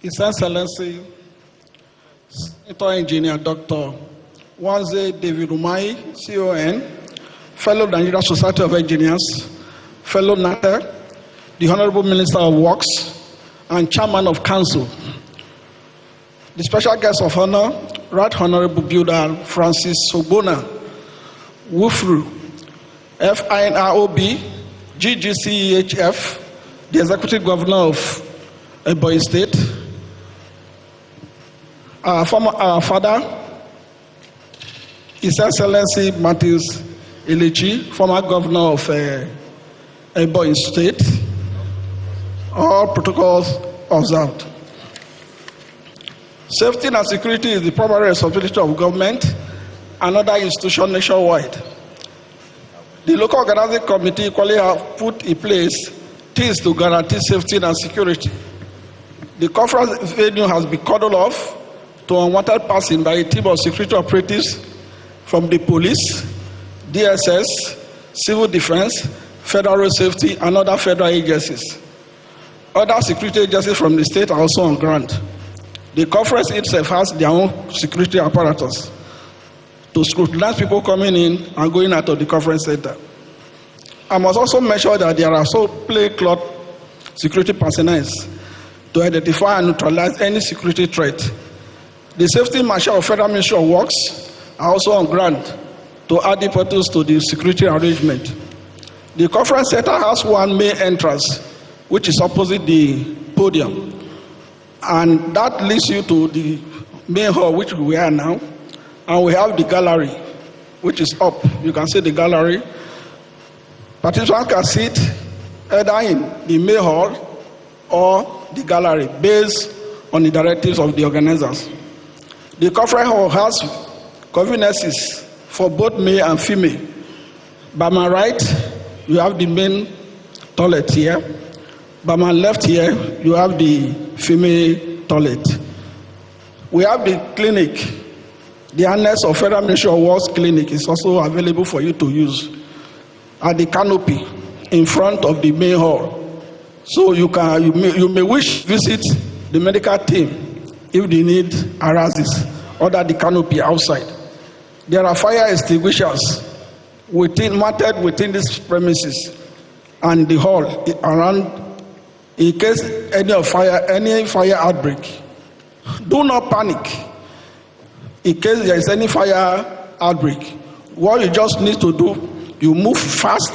His Excellency, Senator Engineer Dr. Wanze David Umahi, CON, fellow Nigeria Society of Engineers, fellow NATA, the Honorable Minister of Works, and Chairman of Council. The special guest of honor, Right Honorable Builder Francis Sobona, Wufru, FINROB, GGCEHF, the Executive Governor of Ebonyi State, our father, His Excellency Matthews Ilichi, former Governor of Ebonyi State, all protocols observed. Safety and security is the primary responsibility of government and other institutions nationwide. The local organizing committee equally have put in place things to guarantee safety and security. The conference venue has been cordoned off to unwanted passing by a team of security operatives from the police, DSS, civil defense, federal safety, and other federal agencies. Other security agencies from the state are also on ground. The conference itself has their own security apparatus to scrutinize people coming in and going out of the conference center. I must also mention that there are also plainclothes security personnel to identify and neutralize any security threat. The safety marshal of Federal Ministry of Works are also on ground to add importance to the security arrangement. The conference center has one main entrance, which is opposite the podium, and that leads you to the main hall, which we are now, and we have the gallery, which is up. You can see the gallery. Participants can sit either in the main hall or the gallery, based on the directives of the organizers. The conference hall has conveniences for both male and female. By my right, you have the main toilet here. By my left here, you have the female toilet. We have the clinic. The annex of Federal Ministry of Works clinic is also available for you to use at the canopy in front of the main hall. So you may wish to visit the medical team if the need arises, or at the canopy outside. There are fire extinguishers mounted within these premises and the hall around in case any fire outbreak. Do not panic in case there is any fire outbreak. What you just need to do, you move fast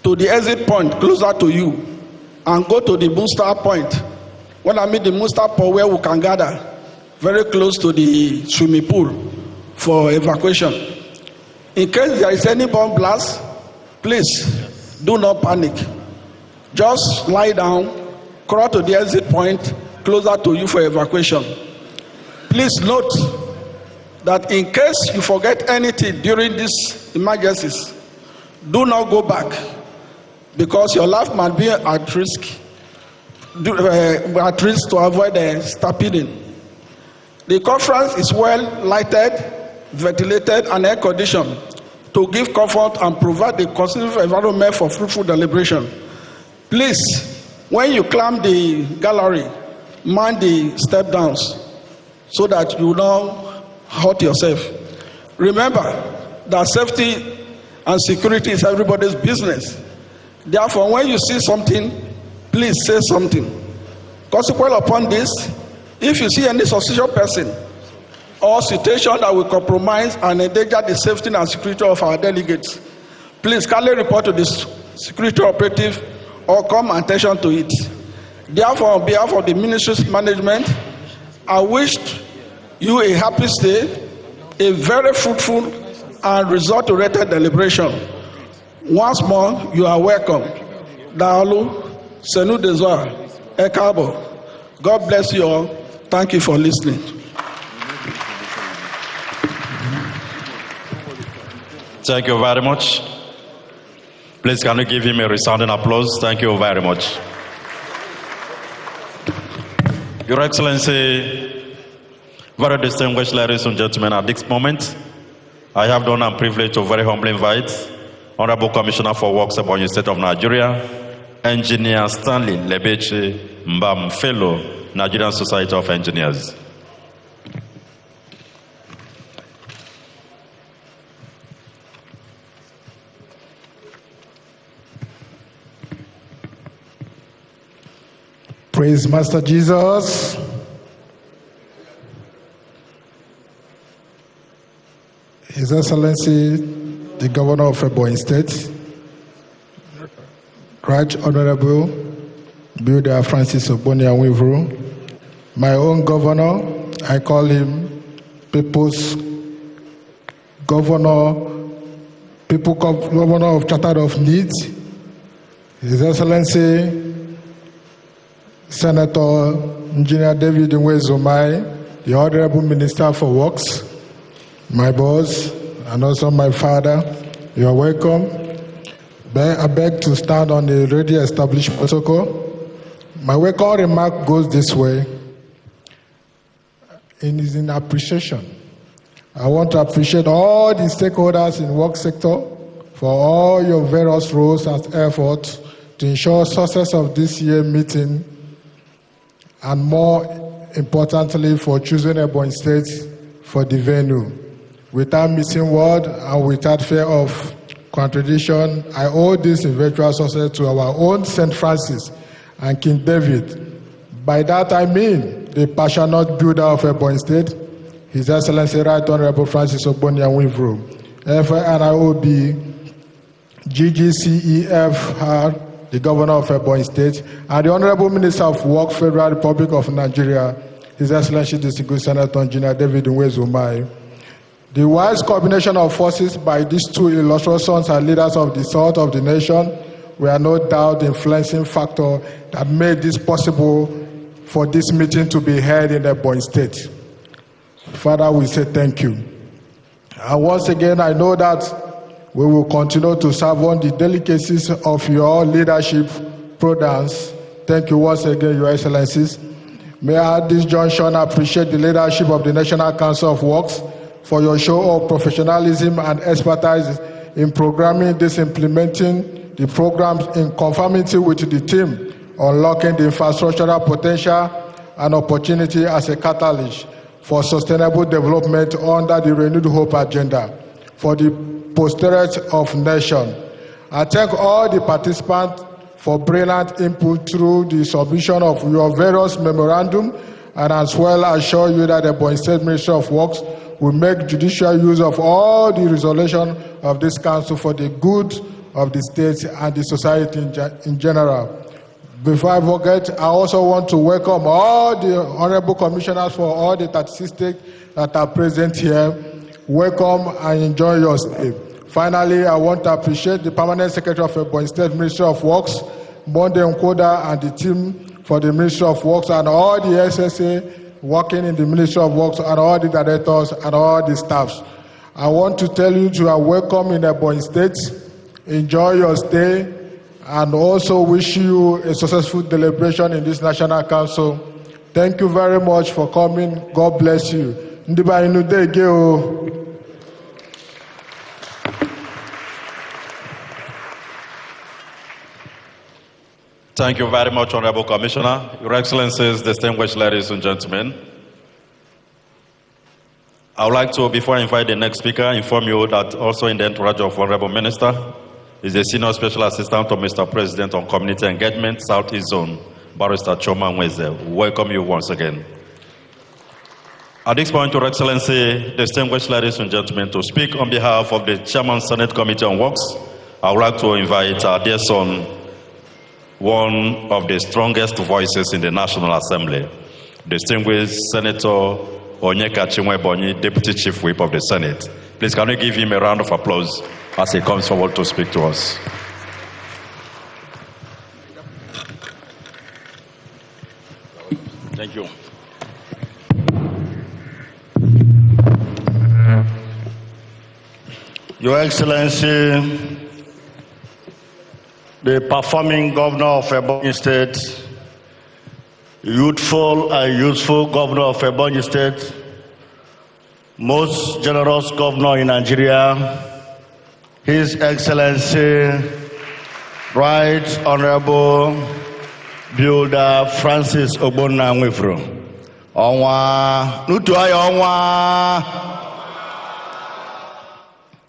to the exit point closer to you and go to the booster point. When I mean the booster point, where we can gather very close to the swimming pool for evacuation. In case there is any bomb blast, please do not panic. Just lie down, crawl to the exit point closer to you for evacuation. Please note that in case you forget anything during these emergencies, do not go back, because your life might be at risk to avoid stampeding. The conference is well lighted, ventilated, and air conditioned to give comfort and provide a conducive environment for fruitful deliberation. Please, when you climb the gallery, mind the step downs so that you don't hurt yourself. Remember that safety and security is everybody's business. Therefore, when you see something, please say something. Consequent upon this, if you see any suspicious person or situation that will compromise and endanger the safety and security of our delegates, please kindly report to the security operative or come attention to it. Therefore, on behalf of the ministry's management, I wish you a happy stay, a very fruitful and result-oriented deliberation. Once more, you are welcome. Daolu, Senu Dezoa, Ekabo. God bless you all. Thank you for listening. Thank you very much. Please, can you give him a resounding applause? Thank you very much. Your Excellency, very distinguished ladies and gentlemen, at this moment, I have the honor and privilege to very humbly invite Honorable Commissioner for Works Ebonyi State of Nigeria, Engineer Stanley Lebechi Mbamfelo Nigerian Society of Engineers. Praise Master Jesus. His Excellency, the Governor of Ebonyi State, Right Honorable Builder Francis Ogboniawivru, my own governor, I call him People's Governor, Governor of Charter of Needs, His Excellency Senator Engineer David Nwezomai, the Honorable Minister for Works, my boss, and also my father, you are welcome. I beg to stand on the already established protocol. My welcome remark goes this way. It is in appreciation. I want to appreciate all the stakeholders in the work sector for all your various roles and efforts to ensure success of this year's meeting, and more importantly, for choosing Ebonyi State for the venue. Without missing word and without fear of contradiction, I owe this eventual success to our own St. Francis and King David. By that I mean the passionate builder of Ebonyi State, His Excellency Right Honorable Francis Ogboniawivru, FNIOB, GGCEFR, the Governor of Ebonyi State, and the Honorable Minister of Work, Federal Republic of Nigeria, His Excellency Distinguished Senator Engineer David Nwezomai. The wise combination of forces by these two illustrious sons and leaders of the South of the nation were no doubt the influencing factor that made this possible for this meeting to be held in Ebonyi State. Father, we say thank you. And once again, I know that we will continue to serve on the delicacies of your leadership programs. Thank you once again, Your Excellencies. May I at this junction appreciate the leadership of the National Council of Works for your show of professionalism and expertise in programming this, implementing the programs in conformity with the theme, unlocking the infrastructural potential and opportunity as a catalyst for sustainable development under the Renewed Hope agenda for the posterity of nation. I thank all the participants for brilliant input through the submission of your various memorandum, and as well assure you that the Ebonyi State Ministry of Works will make judicial use of all the resolution of this council for the good of the state and the society in general. Before I forget, I also want to welcome all the honorable commissioners for all the 36 states that are present here. Welcome and enjoy your stay. Finally, I want to appreciate the Permanent Secretary of Ebonyi State Ministry of Works, Monde Nkoda, and the team for the Ministry of Works, and all the SSA working in the Ministry of Works, and all the directors and all the staffs. I want to tell you you are welcome in Ebonyi State. Enjoy your stay, and also wish you a successful deliberation in this National Council. Thank you very much for coming. God bless you. Ndiba inude geo. Thank you very much, Honorable Commissioner. Your Excellencies, distinguished ladies and gentlemen. I would like to, before I invite the next speaker, inform you that also in the entourage of Honorable Minister is the Senior Special Assistant of Mr. President on Community Engagement, Southeast Zone, Barrister Choma Nweze. Welcome you once again. At this point, Your Excellency, distinguished ladies and gentlemen, to speak on behalf of the Chairman Senate Committee on Works, I would like to invite our dear son, one of the strongest voices in the National Assembly, distinguished Senator Onyeka Chinwebonyi, Deputy Chief Whip of the Senate. Please, can we give him a round of applause as he comes forward to speak to us? Thank you. Your Excellency, the performing governor of Ebonyi State, youthful and useful governor of Ebonyi State, most generous governor in Nigeria, His Excellency, Right Honorable Builder Francis Ogbonna Nwifuru. Onwa, Nutuaya Onwa.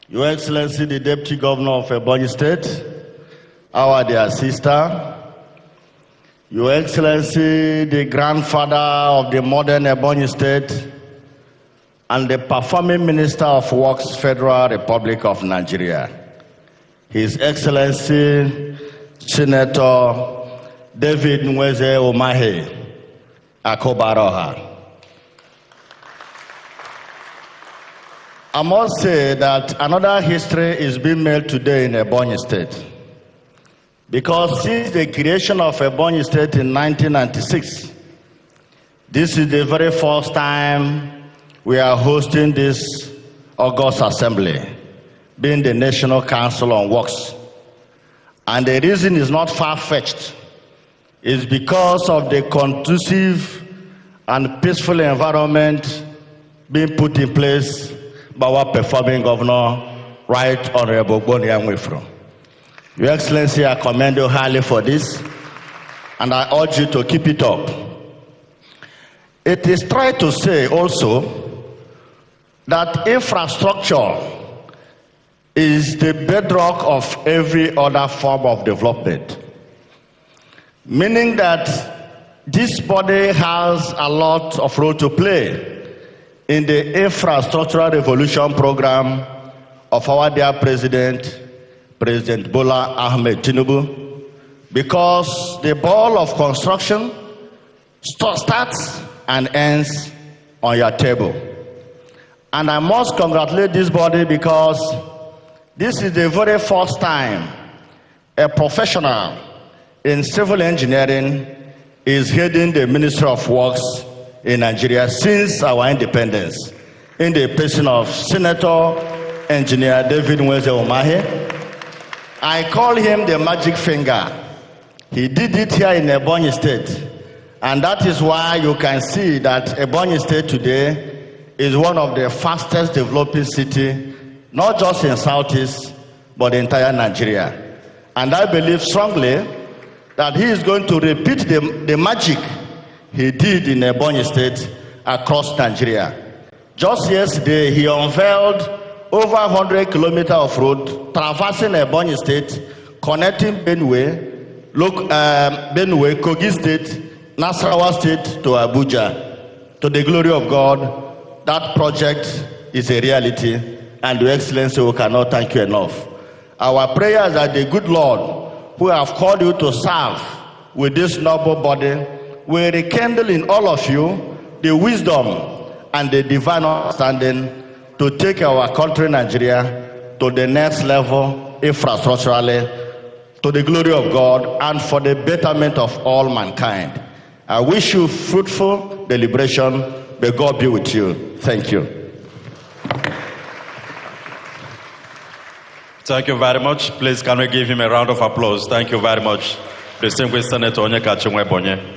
Your Excellency, the Deputy Governor of Ebonyi State, our dear sister, Your Excellency, the grandfather of the modern Ebonyi State, and the performing Minister of Works, Federal Republic of Nigeria, His Excellency, Senator David Nweze Umahi Akobaroha. I must say that another history is being made today in Ebonyi State. Because since the creation of Ebonyi State in 1996, this is the very first time we are hosting this August Assembly, being the National Council on Works. And the reason is not far-fetched. It's because of the conducive and peaceful environment being put in place by our performing governor, Right Honorable Ogbonna Nwifuru. Your Excellency, I commend you highly for this, and I urge you to keep it up. It is tried to say also that infrastructure is the bedrock of every other form of development, meaning that this body has a lot of role to play in the infrastructural revolution program of our dear President, President Bola Ahmed Tinubu, because the ball of construction starts and ends on your table. And I must congratulate this body because this is the very first time a professional in civil engineering is heading the Ministry of Works in Nigeria since our independence, in the person of Senator Engineer David Nweze Umahi. I call him the magic finger. He did it here in Ebonyi State, and that is why you can see that Ebonyi State today is one of the fastest developing cities, not just in Southeast, but the entire Nigeria. And I believe strongly that he is going to repeat the magic he did in Ebonyi State across Nigeria. Just yesterday, he unveiled over 100 kilometers of road traversing Ebonyi State, connecting Benue, Kogi State, Nasarawa State to Abuja. To the glory of God, that project is a reality, and Your Excellency, we cannot thank you enough. Our prayers that the good Lord, who have called you to serve with this noble body, will rekindle in all of you the wisdom and the divine understanding to take our country, Nigeria, to the next level infrastructurally, to the glory of God, and for the betterment of all mankind. I wish you fruitful deliberation. May God be with you. Thank you. Thank you very much. Please, can we give him a round of applause? Thank you very much, distinguished Senator Onyeka Chinwebonye.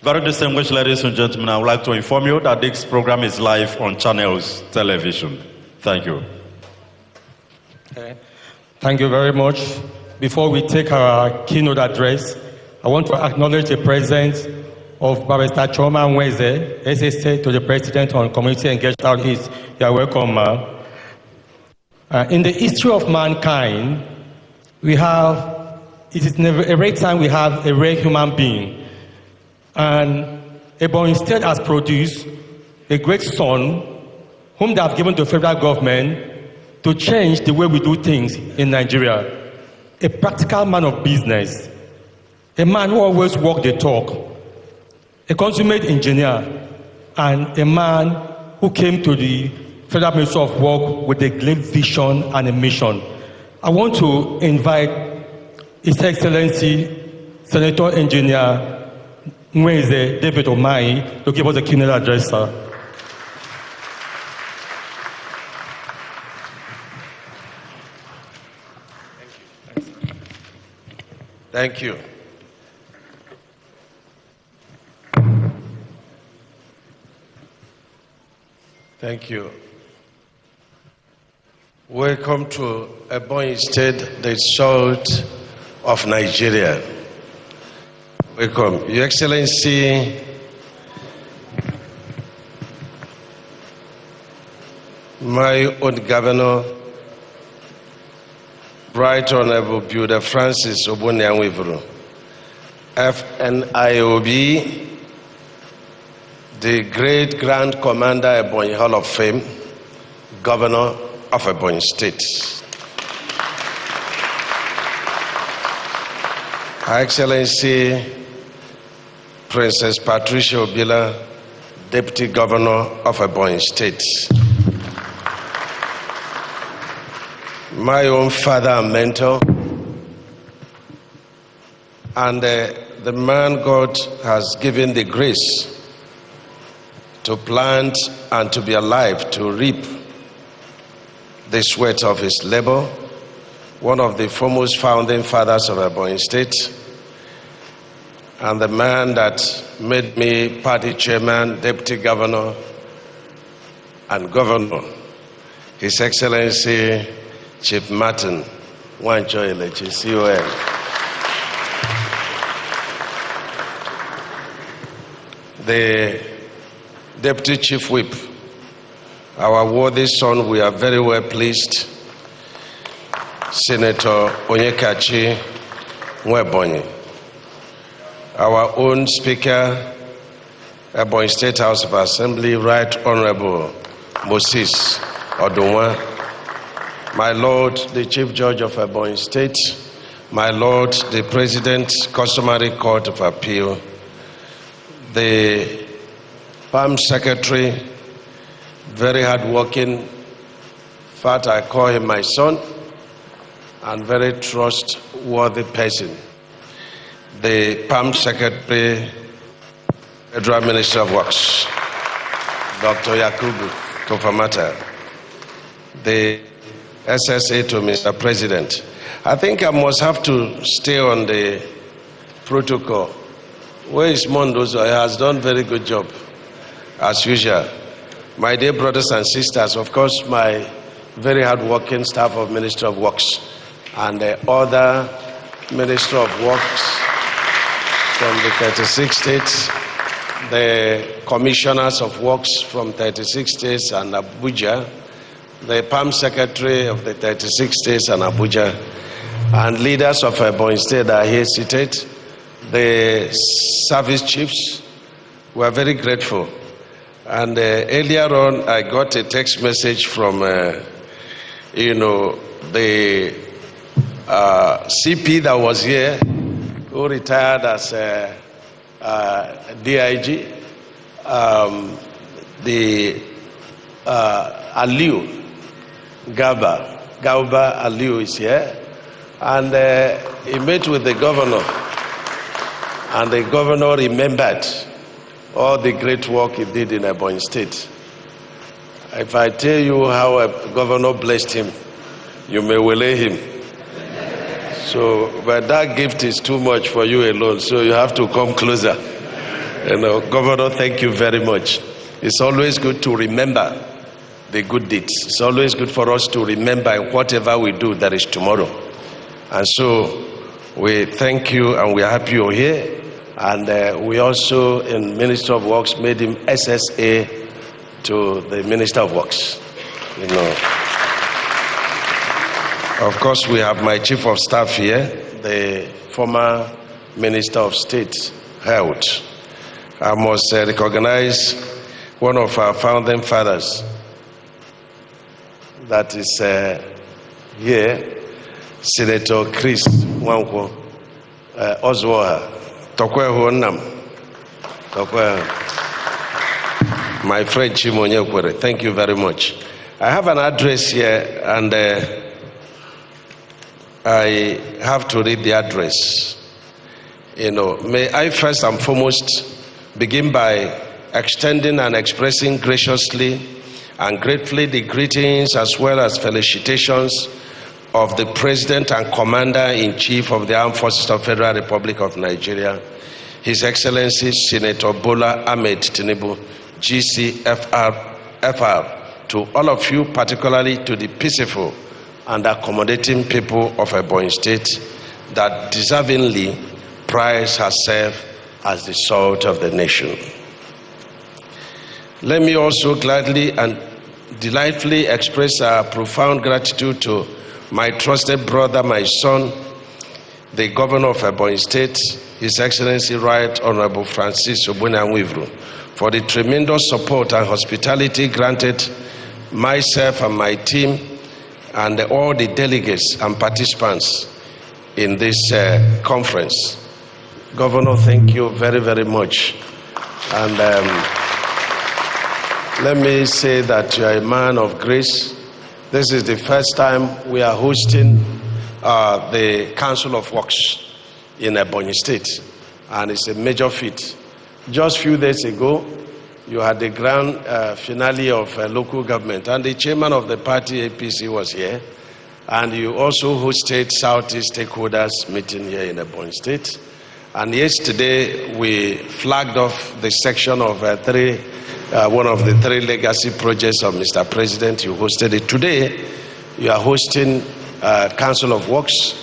Very distinguished ladies and gentlemen, I would like to inform you that this program is live on Channels Television. Thank you. Okay. Thank you very much. Before we take our keynote address, I want to acknowledge the presence of Barrister Choma Nweze, SSA to the President on Community Engagement Outreach. You are welcome, ma'am. In the history of mankind, it is never every time we have a rare human being. And Ebonyi State has produced a great son whom they have given to the federal government to change the way we do things in Nigeria. A practical man of business, a man who always walked the talk, a consummate engineer, and a man who came to the Federal Ministry of Work with a great vision and a mission. I want to invite His Excellency Senator Engineer Nweze David Umahi to give us a keynote address, sir. Thank you. Thank you. Welcome to Ebonyi State, the salt of Nigeria. Welcome. Your Excellency, my own governor, Right Honorable Builder Francis Obonianwivuru, FNIOB, the great Grand Commander Ebonyi Hall of Fame, Governor of Ebonyi State. Her Excellency, Princess Patricia Obila, Deputy Governor of Ebonyi State. My own father and mentor, and the man God has given the grace to plant and to be alive to reap the sweat of his labor, one of the foremost founding fathers of Ebonyi State, and the man that made me party chairman, deputy governor, and governor, His Excellency Chief Martin Wancho Elechi, CON. The Deputy Chief Whip, our worthy son, we are very well pleased, Senator Onyekachi Nwebonyi, our own Speaker, Ebonyi State House of Assembly, Right Honorable Moses Odunwa, my Lord, the Chief Judge of Ebonyi State, my Lord, the President, Customary Court of Appeal, the PAM Secretary, very hardworking, in fact, I call him my son, and very trustworthy person, the PAM Secretary, Federal Minister of Works, Dr. Yakubu Tofamata, the SSA to Mr. President. I think I must have to stay on the protocol. Where is Mondozo? He has done very good job, as usual. My dear brothers and sisters, of course, my very hard-working staff of Ministry of Works and the other Ministry of Works from the 36 states, the Commissioners of Works from 36 states and Abuja, the PAM Secretary of the 36 states and Abuja, and leaders of Ebonyi State are here seated, the service chiefs. We are very grateful. And earlier on, I got a text message from, the CP that was here, who retired as DIG, Aliu Gauba Aliu is here, and he met with the governor, and the governor remembered all the great work he did in Ebonyi State. If I tell you how a governor blessed him, you may waylay him. So, but that gift is too much for you alone, so you have to come closer. Governor, thank you very much. It's always good to remember the good deeds. It's always good for us to remember whatever we do, there is tomorrow. And so we thank you and we are happy you're here. And we also, in Ministry of Works, made him SSA to the Minister of Works. Of course, we have my Chief of Staff here, the former Minister of State, Health. I must recognize one of our founding fathers that is here, Senator Chris Nwankwo Oswoha. My friend Chimonye Kwere, thank you very much. I have an address here, and I have to read the address. May I first and foremost begin by extending and expressing graciously and gratefully the greetings as well as felicitations of the President and Commander-in-Chief of the Armed Forces of the Federal Republic of Nigeria, His Excellency Senator Bola Ahmed Tinubu, GCFR, to all of you, particularly to the peaceful and accommodating people of Ebonyi State that deservingly prides herself as the salt of the nation. Let me also gladly and delightfully express our profound gratitude to my trusted brother, my son, the governor of Ebonyi State, His Excellency Right Honorable Francis Ogbonnia-Nwivuru, for the tremendous support and hospitality granted myself and my team and all the delegates and participants in this conference. Governor, thank you very, very much. And let me say that you are a man of grace. This is the first time we are hosting the Council of Works in Ebonyi State, and it's a major feat. Just a few days ago, you had the grand finale of local government, and the chairman of the party, APC, was here, and you also hosted Southeast stakeholders meeting here in Ebonyi State. And yesterday, we flagged off the section of one of the 3 legacy projects of Mr. President. You hosted it. Today, you are hosting Council of Works,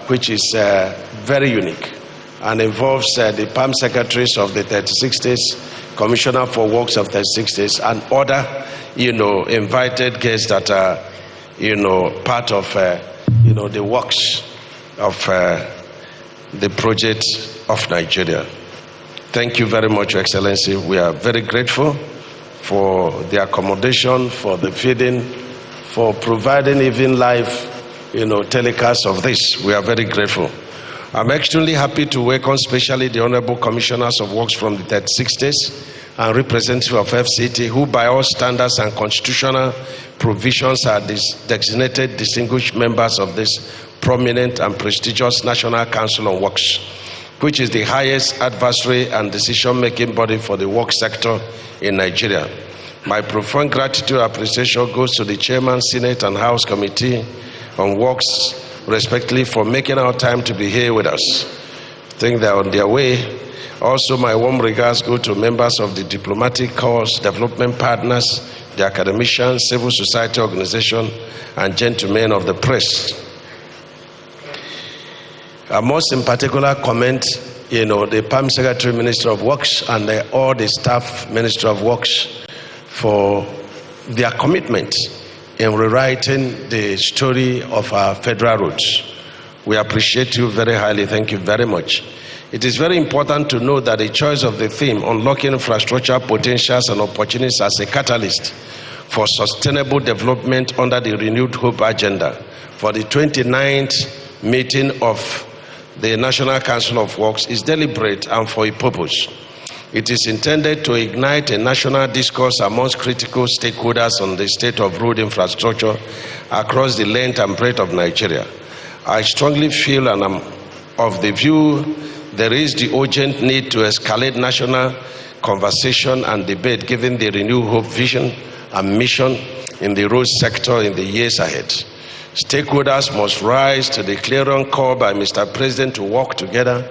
which is very unique and involves the PAM secretaries of the 36 states, Commissioner for Works of 36 states, and other, invited guests that are, part of, the works of the project of Nigeria. Thank you very much, Your Excellency. We are very grateful for the accommodation, for the feeding, for providing even live, telecast of this. We are very grateful. I'm extremely happy to welcome specially the Honorable Commissioners of Works from the 36 states and representative of FCT, who by all standards and constitutional provisions are designated distinguished members of this prominent and prestigious National Council on Works, which is the highest advisory and decision-making body for the work sector in Nigeria. My profound gratitude and appreciation goes to the Chairman, Senate and House Committee on Works, respectively, for making our time to be here with us. I think they're on their way. Also, my warm regards go to members of the diplomatic corps, development partners, the academicians, civil society organization, and gentlemen of the press. I must in particular commend, the PAM Secretary, Minister of Works, and all the staff, Minister of Works, for their commitment in rewriting the story of our federal roads. We appreciate you very highly. Thank you very much. It is very important to note that the choice of the theme, unlocking infrastructure potentials and opportunities as a catalyst for sustainable development under the Renewed Hope agenda for the 29th meeting of the National Council of Works, is deliberate and for a purpose. It is intended to ignite a national discourse amongst critical stakeholders on the state of road infrastructure across the length and breadth of Nigeria. I strongly feel and am of the view there is the urgent need to escalate national conversation and debate given the Renewed Hope vision and mission in the road sector in the years ahead. Stakeholders must rise to the clarion call by Mr. President to work together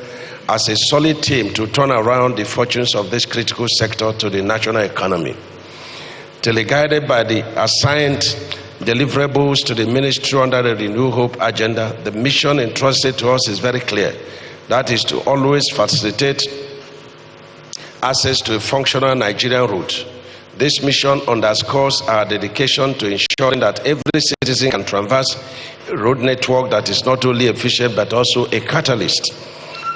as a solid team to turn around the fortunes of this critical sector to the national economy. Delegated by the assigned deliverables to the ministry under the Renew Hope agenda, the mission entrusted to us is very clear. That is to always facilitate access to a functional Nigerian route. This mission underscores our dedication to ensuring that every citizen can traverse a road network that is not only efficient but also a catalyst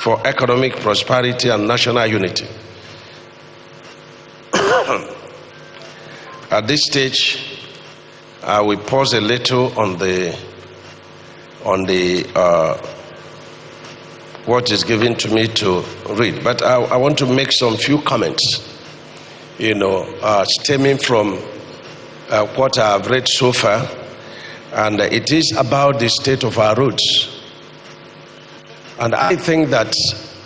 for economic prosperity and national unity. At this stage, I will pause a little on the what is given to me to read, but I want to make some few comments, stemming from what I have read so far, and it is about the state of our roads. And I think that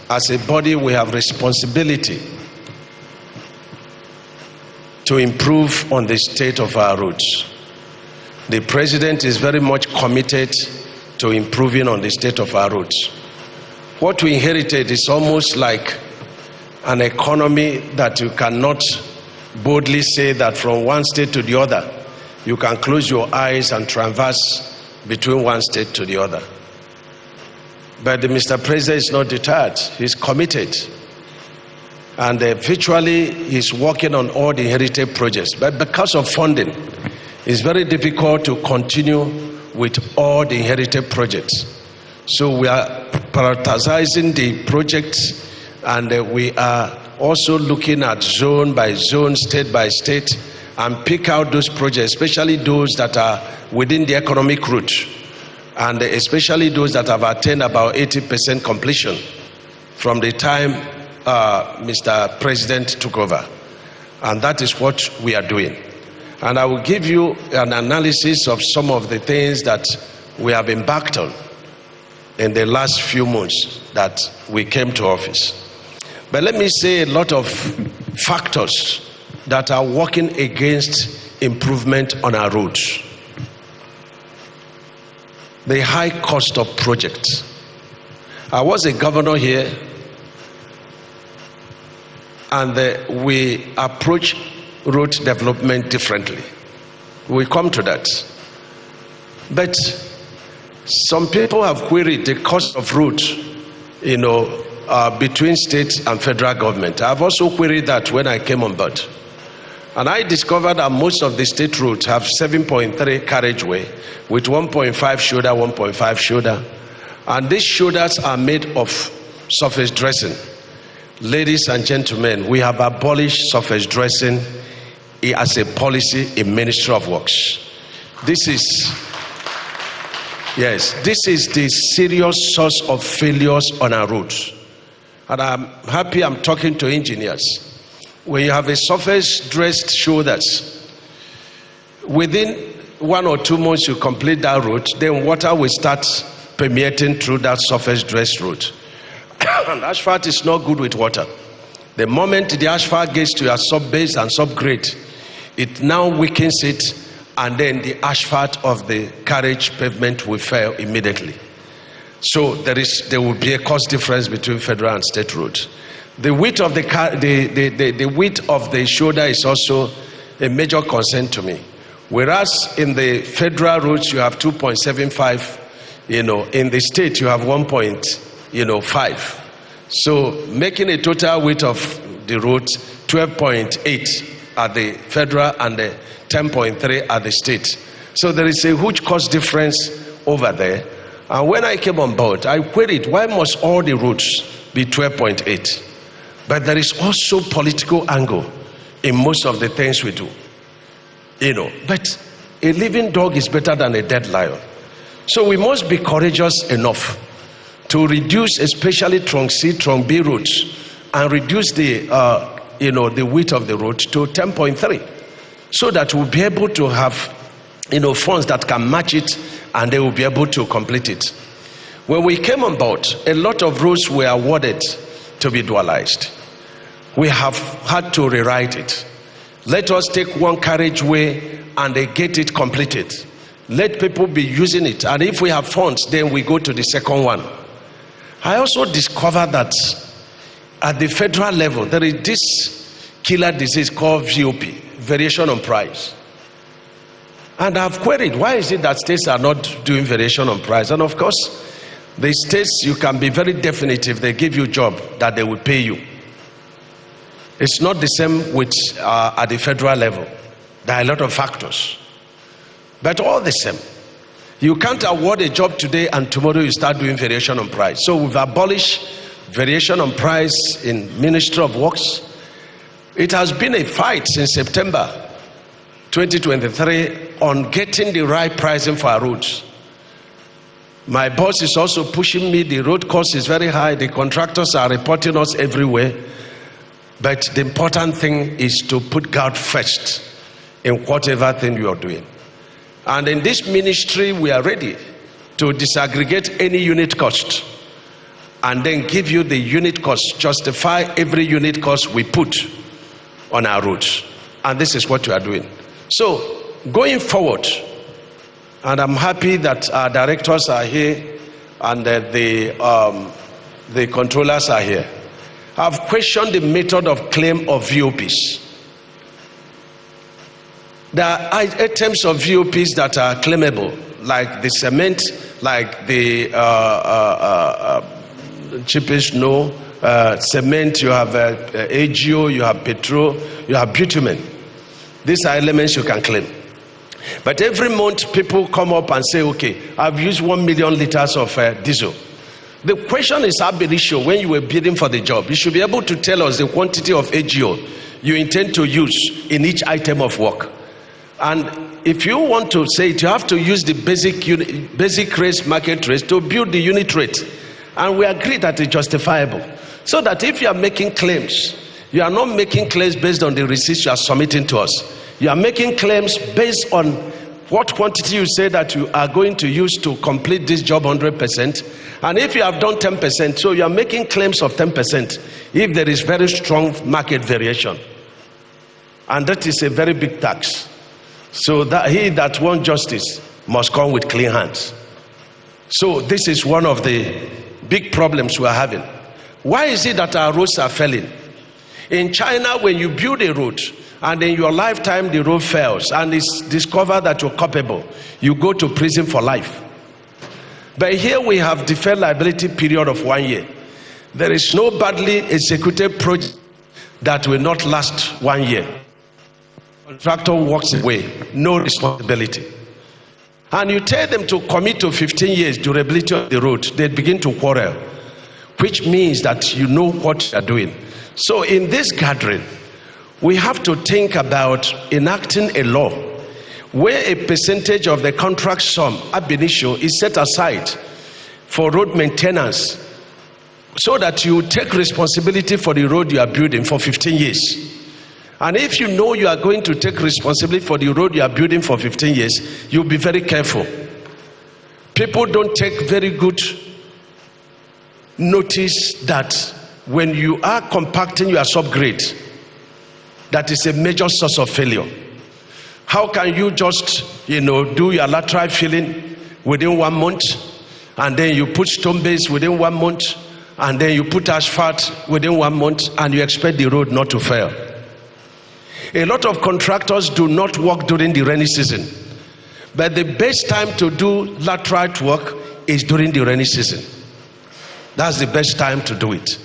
as a body we have responsibility to improve on the state of our roads. The president is very much committed to improving on the state of our roads. What we inherited is almost like an economy that you cannot boldly say that from one state to the other, you can close your eyes and traverse between one state to the other. But Mr. President is not deterred. He's committed and virtually he's working on all the heritage projects. But because of funding, it's very difficult to continue with all the heritage projects. So we are prioritizing the projects, and we are also looking at zone by zone, state by state, and pick out those projects, especially those that are within the economic route, and especially those that have attained about 80% completion from the time Mr. President took over. And that is what we are doing. And I will give you an analysis of some of the things that we have embarked on in the last few months that we came to office. But let me say a lot of factors that are working against improvement on our roads. The high cost of projects. I was a governor here, and we approach road development differently. We come to that. But some people have queried the cost of roads, between state and federal government. I've also queried that when I came on board. And I discovered that most of the state roads have 7.3 carriageway with 1.5 shoulder, 1.5 shoulder. And these shoulders are made of surface dressing. Ladies and gentlemen, we have abolished surface dressing as a policy in Ministry of Works. This is the serious source of failures on our roads. And I'm happy I'm talking to engineers. When you have a surface dressed shoulders, within 1 or 2 months you complete that road, then water will start permeating through that surface dressed road. And asphalt is not good with water. The moment the asphalt gets to your sub-base and subgrade, it now weakens it, and then the asphalt of the carriage pavement will fail immediately. So there will be a cost difference between federal and state roads. The width of the width of the shoulder is also a major concern to me. Whereas in the federal roads you have 2.75, in the state you have 1.5. So making a total width of the road 12.8 at the federal and the 10.3 at the state. So there is a huge cost difference over there. And when I came on board, I queried, why must all the roads be 12.8? But there is also political angle in most of the things we do. But a living dog is better than a dead lion. So we must be courageous enough to reduce, especially trunk C, trunk B roads, and reduce the width of the road to 10.3, so that we'll be able to have, funds that can match it, and they will be able to complete it. When we came on board, a lot of roads were awarded to be dualized. We have had to rewrite it. Let us take one carriageway and they get it completed. Let people be using it, and if we have funds, then we go to the second one. I also discovered that at the federal level, there is this killer disease called VOP, variation on price. And I've queried, why is it that states are not doing variation on price? And of course, the states, you can be very definitive, they give you a job that they will pay you. It's not the same with at the federal level. There are a lot of factors. But all the same, you can't award a job today and tomorrow you start doing variation on price. So we've abolished variation on price in Ministry of Works. It has been a fight since September 2023 on getting the right pricing for our roads. My boss is also pushing me. The road cost is very high. The contractors are reporting us everywhere. But the important thing is to put God first in whatever thing you are doing. And in this ministry, we are ready to disaggregate any unit cost and then give you the unit cost, justify every unit cost we put on our roads. And this is what we are doing. So, going forward, and I'm happy that our directors are here and the controllers are here. I've questioned the method of claim of VOPs. There are items of VOPs that are claimable, like the cement, like the cheapest snow, cement, you have AGO, you have petrol, you have bitumen. These are elements you can claim. But every month people come up and say, okay, I've used 1 million liters of diesel. The question is ab initio. When you were bidding for the job, you should be able to tell us the quantity of AGO you intend to use in each item of work. And if you want to say it, you have to use the basic rates, market rates, to build the unit rate. And we agree that it's justifiable. So that if you are making claims, you are not making claims based on the receipts you are submitting to us. You are making claims based on what quantity you say that you are going to use to complete this job 100%. And if you have done 10%, so you are making claims of 10% if there is very strong market variation. And that is a very big tax. So that he that wants justice must come with clean hands. So this is one of the big problems we are having. Why is it that our roads are failing? In China, when you build a road and in your lifetime the road fails and it's discovered that you're culpable, you go to prison for life. But here we have deferred liability period of 1 year. There is no badly executed project that will not last 1 year. Contractor walks away, no responsibility. And you tell them to commit to 15 years durability of the road, they begin to quarrel, which means that you know what you are doing. So in this gathering, we have to think about enacting a law where a percentage of the contract sum ab initio is set aside for road maintenance, so that you take responsibility for the road you are building for 15 years. And if you know you are going to take responsibility for the road you are building for 15 years, you'll be very careful. People don't take very good notice that when you are compacting your subgrade, that is a major source of failure. How can you just, do your lateral filling within 1 month, and then you put stone base within 1 month, and then you put asphalt within 1 month, and you expect the road not to fail? A lot of contractors do not work during the rainy season, but the best time to do lateral work is during the rainy season. That's the best time to do it.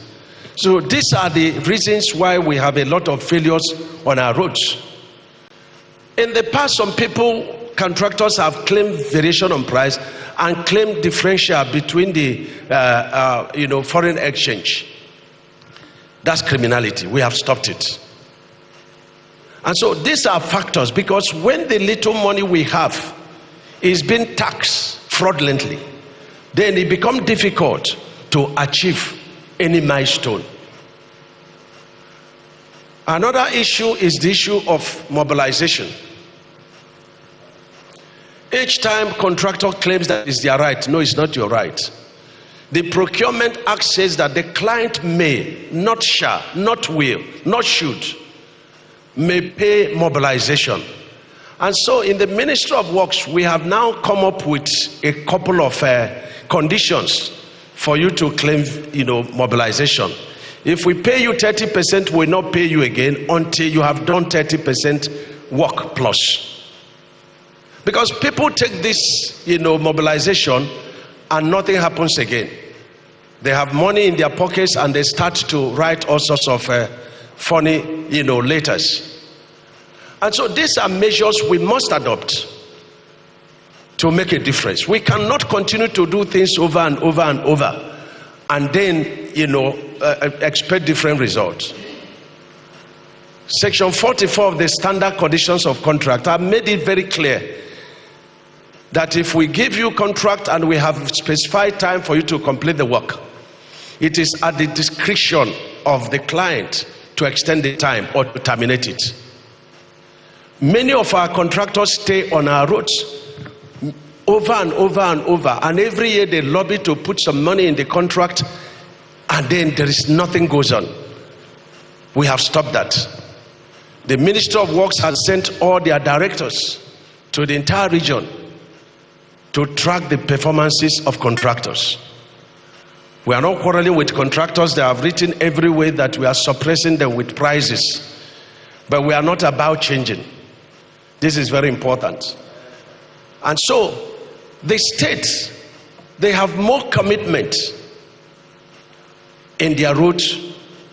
So these are the reasons why we have a lot of failures on our roads. In the past, some contractors have claimed variation on price and claimed differential between the foreign exchange. That's criminality. We have stopped it. And so these are factors, because when the little money we have is being taxed fraudulently, then it becomes difficult to achieve any milestone. Another issue is the issue of mobilization. Each time contractor claims that it's their right, no, it's not your right. The Procurement Act says that the client may, not shall, not will, not should, may pay mobilization. And so in the Ministry of Works, we have now come up with a couple of conditions for you to claim, mobilization. If we pay you 30%, we'll not pay you again until you have done 30% work plus. Because people take this, mobilization, and nothing happens again. They have money in their pockets and they start to write all sorts of funny, letters. And so these are measures we must adopt to make a difference. We cannot continue to do things over and over and over and then, expect different results. Section 44 of the Standard Conditions of Contract have made it very clear that if we give you contract and we have specified time for you to complete the work, it is at the discretion of the client to extend the time or to terminate it. Many of our contractors stay on our roads over and over and over, and every year they lobby to put some money in the contract, and then there is nothing goes on. We have stopped that. The Ministry of Works has sent all their directors to the entire region to track the performances of contractors. We are not quarreling with contractors. They have written everywhere that we are suppressing them with prices, but we are not about changing. This is very important. And so the states, they have more commitment in their road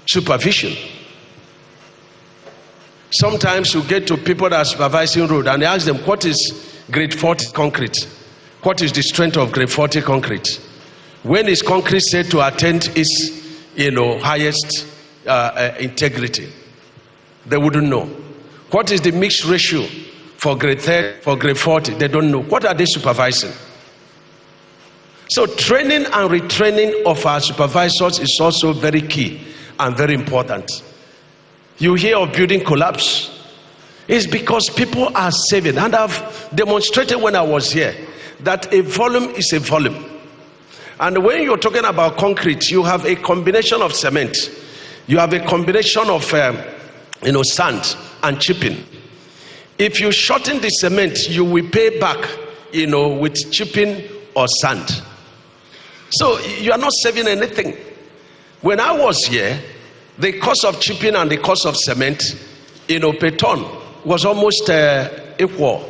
supervision. Sometimes you get to people that are supervising road and they ask them, what is grade 40 concrete? What is the strength of grade 40 concrete? When is concrete said to attain its, highest integrity? They wouldn't know. What is the mixed ratio for grade 30, for grade 40? They don't know. What are they supervising? So training and retraining of our supervisors is also very key and very important. You hear of building collapse. It's because people are saving. And I've demonstrated when I was here that a volume is a volume. And when you're talking about concrete, you have a combination of cement. You have a combination of sand and chipping. If you shorten the cement, you will pay back, with chipping or sand. So you are not saving anything. When I was here, the cost of chipping and the cost of cement, per ton was almost equal.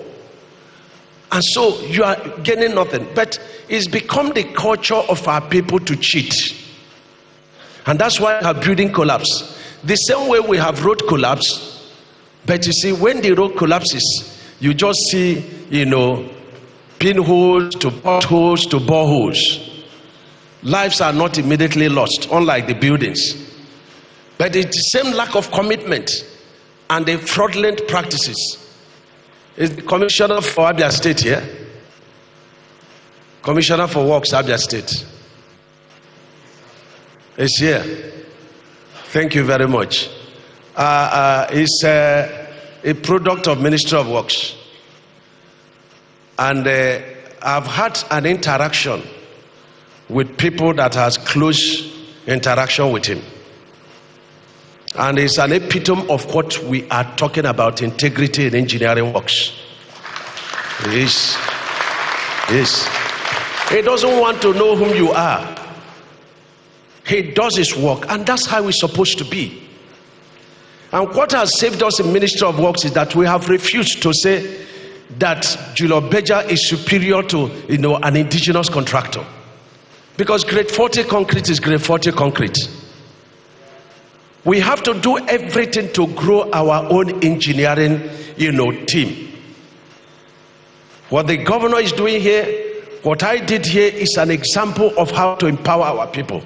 And so you are gaining nothing. But it's become the culture of our people to cheat. And that's why we have building collapse. The same way we have road collapse. But you see, when the road collapses, you just see, pinholes to potholes to boreholes. Lives are not immediately lost, unlike the buildings. But it's the same lack of commitment and the fraudulent practices. Is the Commissioner for Abia State here? Commissioner for Works, Abia State. Is here. Thank you very much. He's a product of Ministry of Works. And I've had an interaction with people that has close interaction with him. And it's an epitome of what we are talking about, integrity in engineering works. Yes. He doesn't want to know whom you are. He does his work, and that's how we're supposed to be. And what has saved us in Ministry of Works is that we have refused to say that Julio Beja is superior to an indigenous contractor. Because grade 40 concrete is grade 40 concrete. We have to do everything to grow our own engineering, team. What the governor is doing here, what I did here is an example of how to empower our people.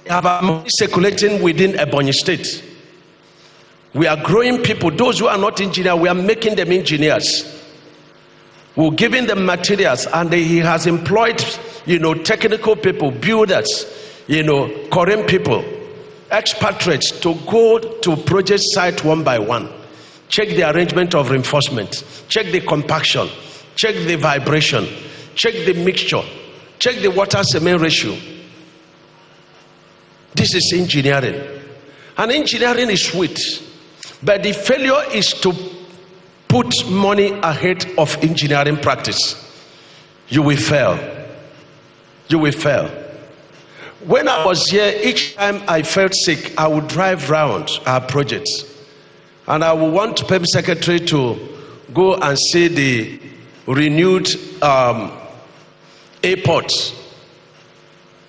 We have our money circulating within Ebonyi State. We are growing people. Those who are not engineers, we are making them engineers. We're giving them materials, and he has employed, technical people, builders, Korean people, expatriates to go to project site one by one, check the arrangement of reinforcement, check the compaction, check the vibration, check the mixture, check the water cement ratio. This is engineering. And engineering is sweet, but the failure is to put money ahead of engineering practice. You will fail. You will fail. When I was here, each time I felt sick, I would drive around our projects, and I would want PEM Secretary to go and see the renewed airport.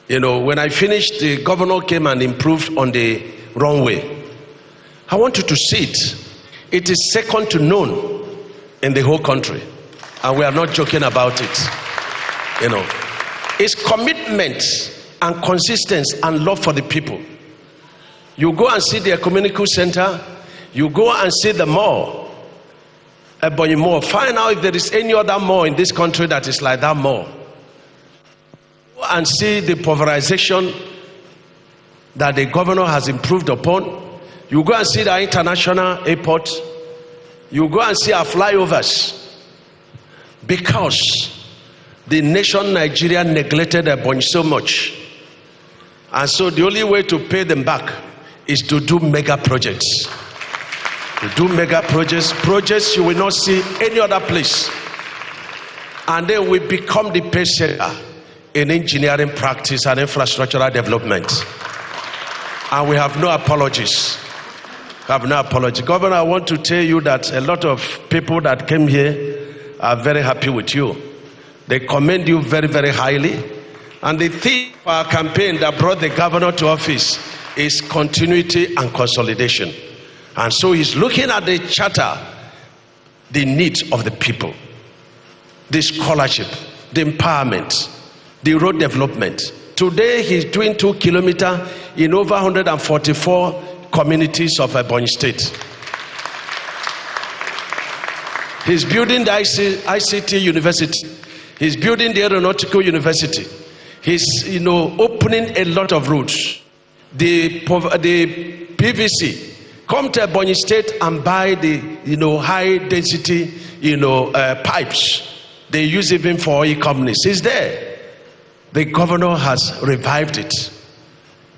When I finished, the governor came and improved on the runway. I want you to see it. It is second to none in the whole country, and we are not joking about it. It's commitment and consistency and love for the people. You go and see the ecumenical center, you go and see the mall, Ebonyi Mall. Find out if there is any other mall in this country that is like that mall. Go and see the pulverization that the governor has improved upon. You go and see the international airport. You go and see our flyovers. Because the nation Nigeria neglected Ebonyi so much. And so the only way to pay them back is to do mega projects. To do mega projects you will not see any other place. And then we become the pace setter in engineering practice and infrastructural development. And we have no apologies. Governor, I want to tell you that a lot of people that came here are very happy with you. They commend you very, very highly. And the theme of our campaign that brought the governor to office is continuity and consolidation. And so he's looking at the charter, the needs of the people, the scholarship, the empowerment, the road development. Today he's doing 2 kilometers in over 144 communities of Ebonyi State. He's building the ICT university. He's building the aeronautical university. He's opening a lot of roads. The PVC. Come to Ebonyi State and buy the high density pipes. They use even for oil companies. It's there. The governor has revived it.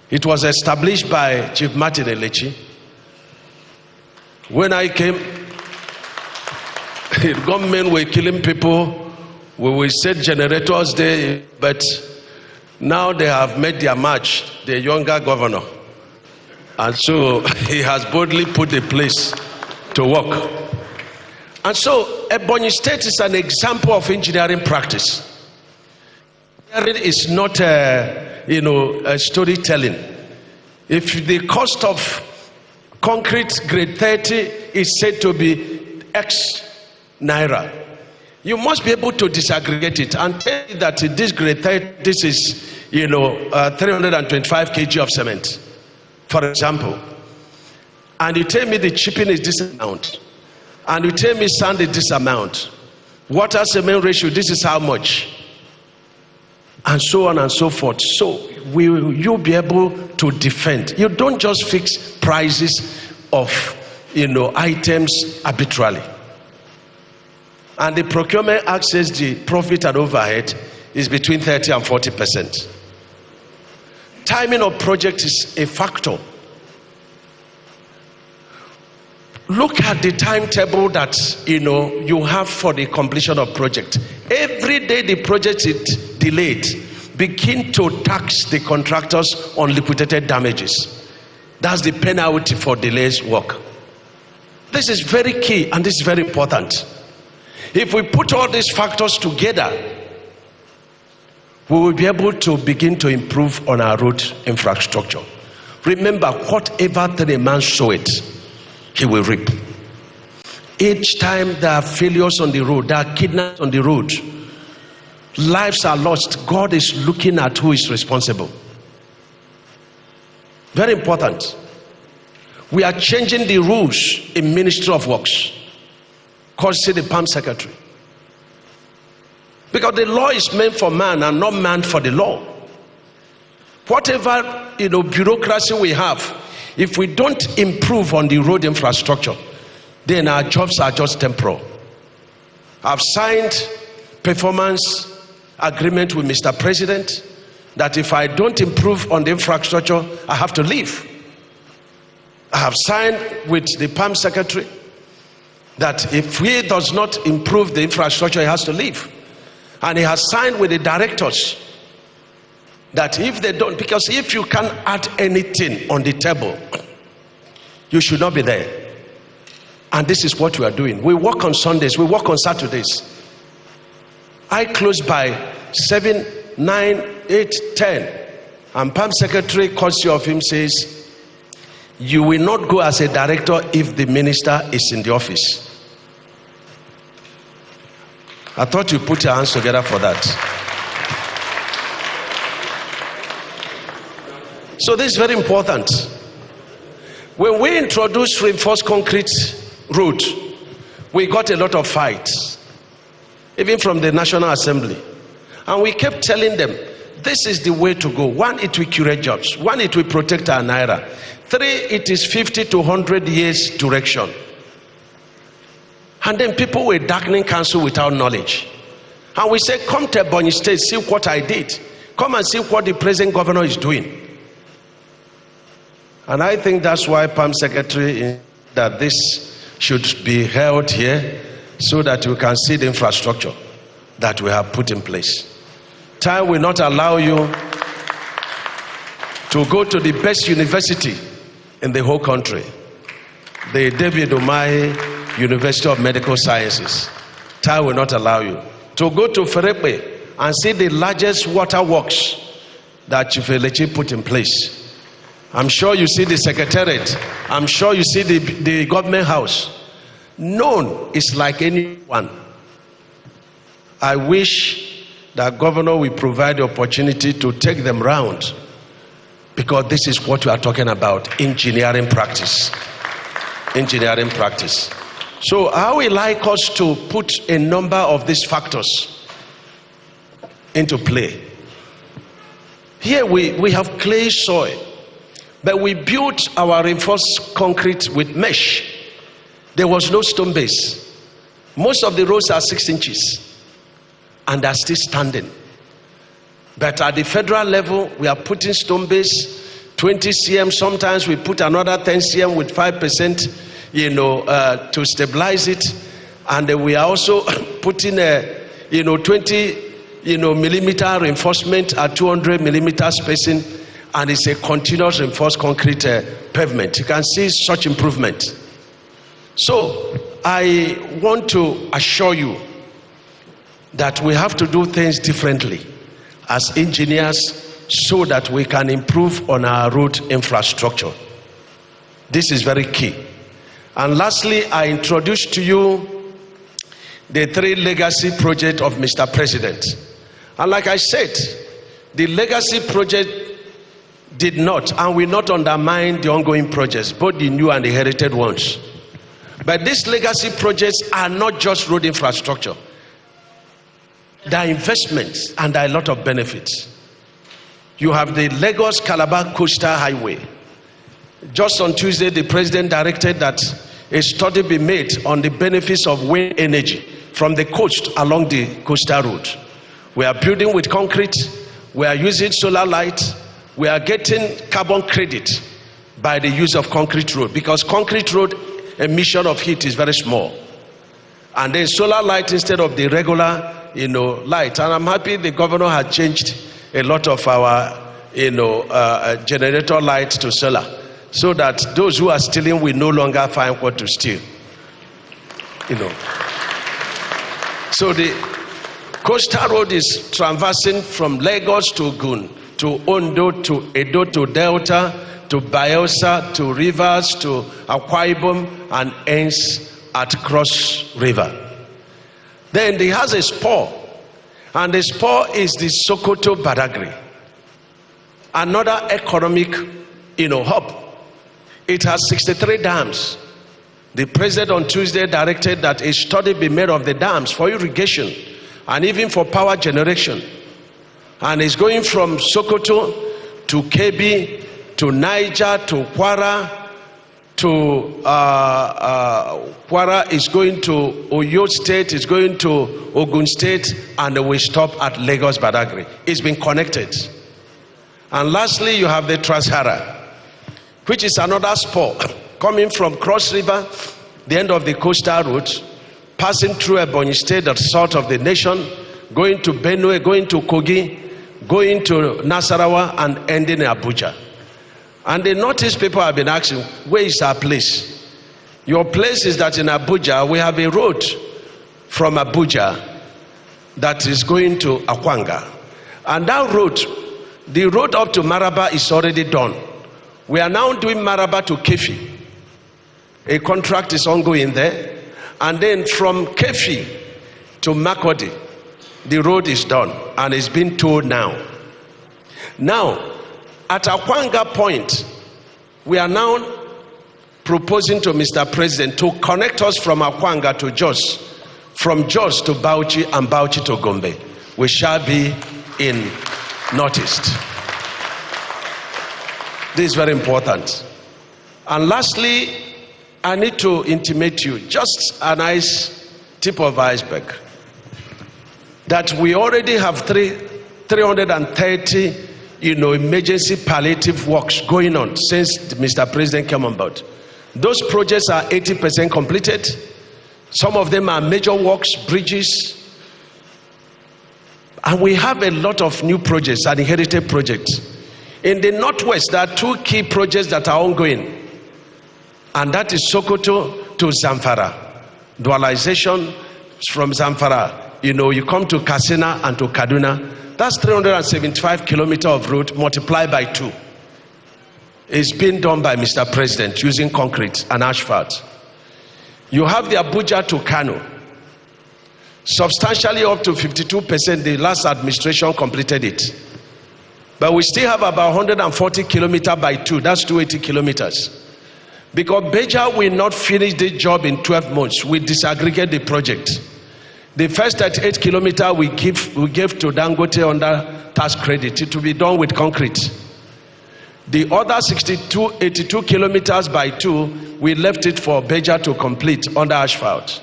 It was established by Chief Martin Elechi. When I came, the government were killing people. We will set generators there, but now they have made their march, the younger governor. And so he has boldly put the place to work. And so Ebonyi State is an example of engineering practice. Engineering is not storytelling. If the cost of concrete grade 30 is said to be X naira, you must be able to disaggregate it and tell you that this grade 30, this is 325 kg of cement, for example. And you tell me the chipping is this amount. And you tell me sand is this amount. Water cement ratio, this is how much. And so on and so forth. So will you be able to defend? You don't just fix prices of items arbitrarily. And the procurement act says the profit and overhead is between 30 and 40%. Timing of project is a factor. Look at the timetable that you have for the completion of project. Every day the project is delayed, begin to tax the contractors on liquidated damages. That's the penalty for delays work. This is very key and this is very important. If we put all these factors together, we will be able to begin to improve on our road infrastructure. Remember, whatever the man soweth, he will reap. Each time there are failures on the road, there are kidnaps on the road, lives are lost, God is looking at who is responsible. Very important. We are changing the rules in Ministry of Works. Courtesy the PAM Secretary. Because the law is meant for man and not man for the law. Whatever bureaucracy we have, if we don't improve on the road infrastructure, then our jobs are just temporal. I've signed performance agreement with Mr. President that if I don't improve on the infrastructure, I have to leave. I have signed with the PAM Secretary that if he does not improve the infrastructure, he has to leave. And he has signed with the directors that if they don't, because if you can't add anything on the table, you should not be there. And this is what we are doing. We work on Sundays, we work on Saturdays. I close by 7, 9, 8, 10. And PAM Secretary calls you of him, says, you will not go as a director if the minister is in the office. I thought you put your hands together for that. So this is very important. When we introduced reinforced concrete road, we got a lot of fights, even from the National Assembly. And we kept telling them, this is the way to go. 1, it will create jobs. 1, it will protect our naira. 3, it is 50 to 100 years direction. And then people were darkening council without knowledge. And we said, come to Ebonyi State, see what I did. Come and see what the present governor is doing. And I think that's why PAM Secretary, that this should be held here so that we can see the infrastructure that we have put in place. Time will not allow you to go to the best university in the whole country, the David Umahi University of Medical Sciences. Time will not allow you to go to Ferepe and see the largest water works that Chief Elechi put in place. I'm sure you see the secretariat. I'm sure you see the government house. None is like anyone. I wish that governor will provide the opportunity to take them round, because this is what we are talking about, engineering practice. Engineering practice. So I would like us to put a number of these factors into play. Here we have clay soil, but we built our reinforced concrete with mesh. There was no stone base. Most of the roads are 6 inches and are still standing. But at the federal level, we are putting stone base, 20 cm. Sometimes we put another 10 cm with 5%, to stabilize it. And we are also putting 20 millimeter reinforcement at 200 millimeter spacing, and it's a continuous reinforced concrete pavement. You can see such improvement. So I want to assure you that we have to do things differently as engineers so that we can improve on our road infrastructure. This is very key. And lastly, I introduce to you the 3 legacy projects of Mr. President. And like I said, the legacy project did not and will not undermine the ongoing projects, both the new and the heritage ones. But these legacy projects are not just road infrastructure. There are investments and there are a lot of benefits. You have the Lagos-Calabar Coastal Highway. Just on Tuesday, the president directed that a study be made on the benefits of wind energy from the coast along the coastal road. We are building with concrete. We are using solar light. We are getting carbon credit by the use of concrete road, because concrete road emission of heat is very small. And then solar light instead of the regular light. And I'm happy the governor had changed a lot of our generator lights to solar, so that those who are stealing will no longer find what to steal. So the coastal road is traversing from Lagos to Ogun, to Ondo, to Edo, to Delta, to Bayelsa, to Rivers, to Akwa Ibom, and ends at Cross River. Then it has a spur, and the spur is the Sokoto Badagry, another economic hub. It has 63 dams. The president on Tuesday directed that a study be made of the dams for irrigation and even for power generation. And it's going from Sokoto to Kebbi to Niger to Kwara to Kwara is going to Oyo State, is going to Ogun State, and we stop at Lagos Badagry. It's been connected. And lastly, you have the Trans-Hara, which is another spur coming from Cross River, the end of the coastal route, passing through Ebonyi State, the south of the nation, going to Benue, going to Kogi, going to Nasarawa, and ending in Abuja. And the Northeast people have been asking, where is our place? Your place is that in Abuja, we have a road from Abuja that is going to Akwanga. And that road, the road up to Maraba is already done. We are now doing Maraba to Kefi. A contract is ongoing there. And then from Kefi to Makodi, the road is done and it's been towed now. Now, at Akwanga Point, we are now proposing to Mr. President to connect us from Akwanga to Jos, from Jos to Bauchi, and Bauchi to Gombe. We shall be in Northeast. This is very important. And lastly, I need to intimate you, just a nice tip of the iceberg, that we already have 330 emergency palliative works going on since Mr. President came on board. Those projects are 80% completed. Some of them are major works, bridges. And we have a lot of new projects and inherited projects. In the Northwest, there are 2 key projects that are ongoing. And that is Sokoto to Zamfara. Dualization from Zamfara you come to Katsina and to Kaduna, that's 375 kilometers of road multiplied by 2. It's been done by Mr. President using concrete and asphalt. You have the Abuja to Kano, substantially up to 52%. The last administration completed it. But we still have about 140 kilometers by 2, that's 280 kilometers. Because Beja will not finish the job in 12 months, we disaggregate the project. The first 38 kilometers we gave to Dangote under tax credit. It will be done with concrete. The other 82 kilometers by 2, we left it for Beja to complete under asphalt.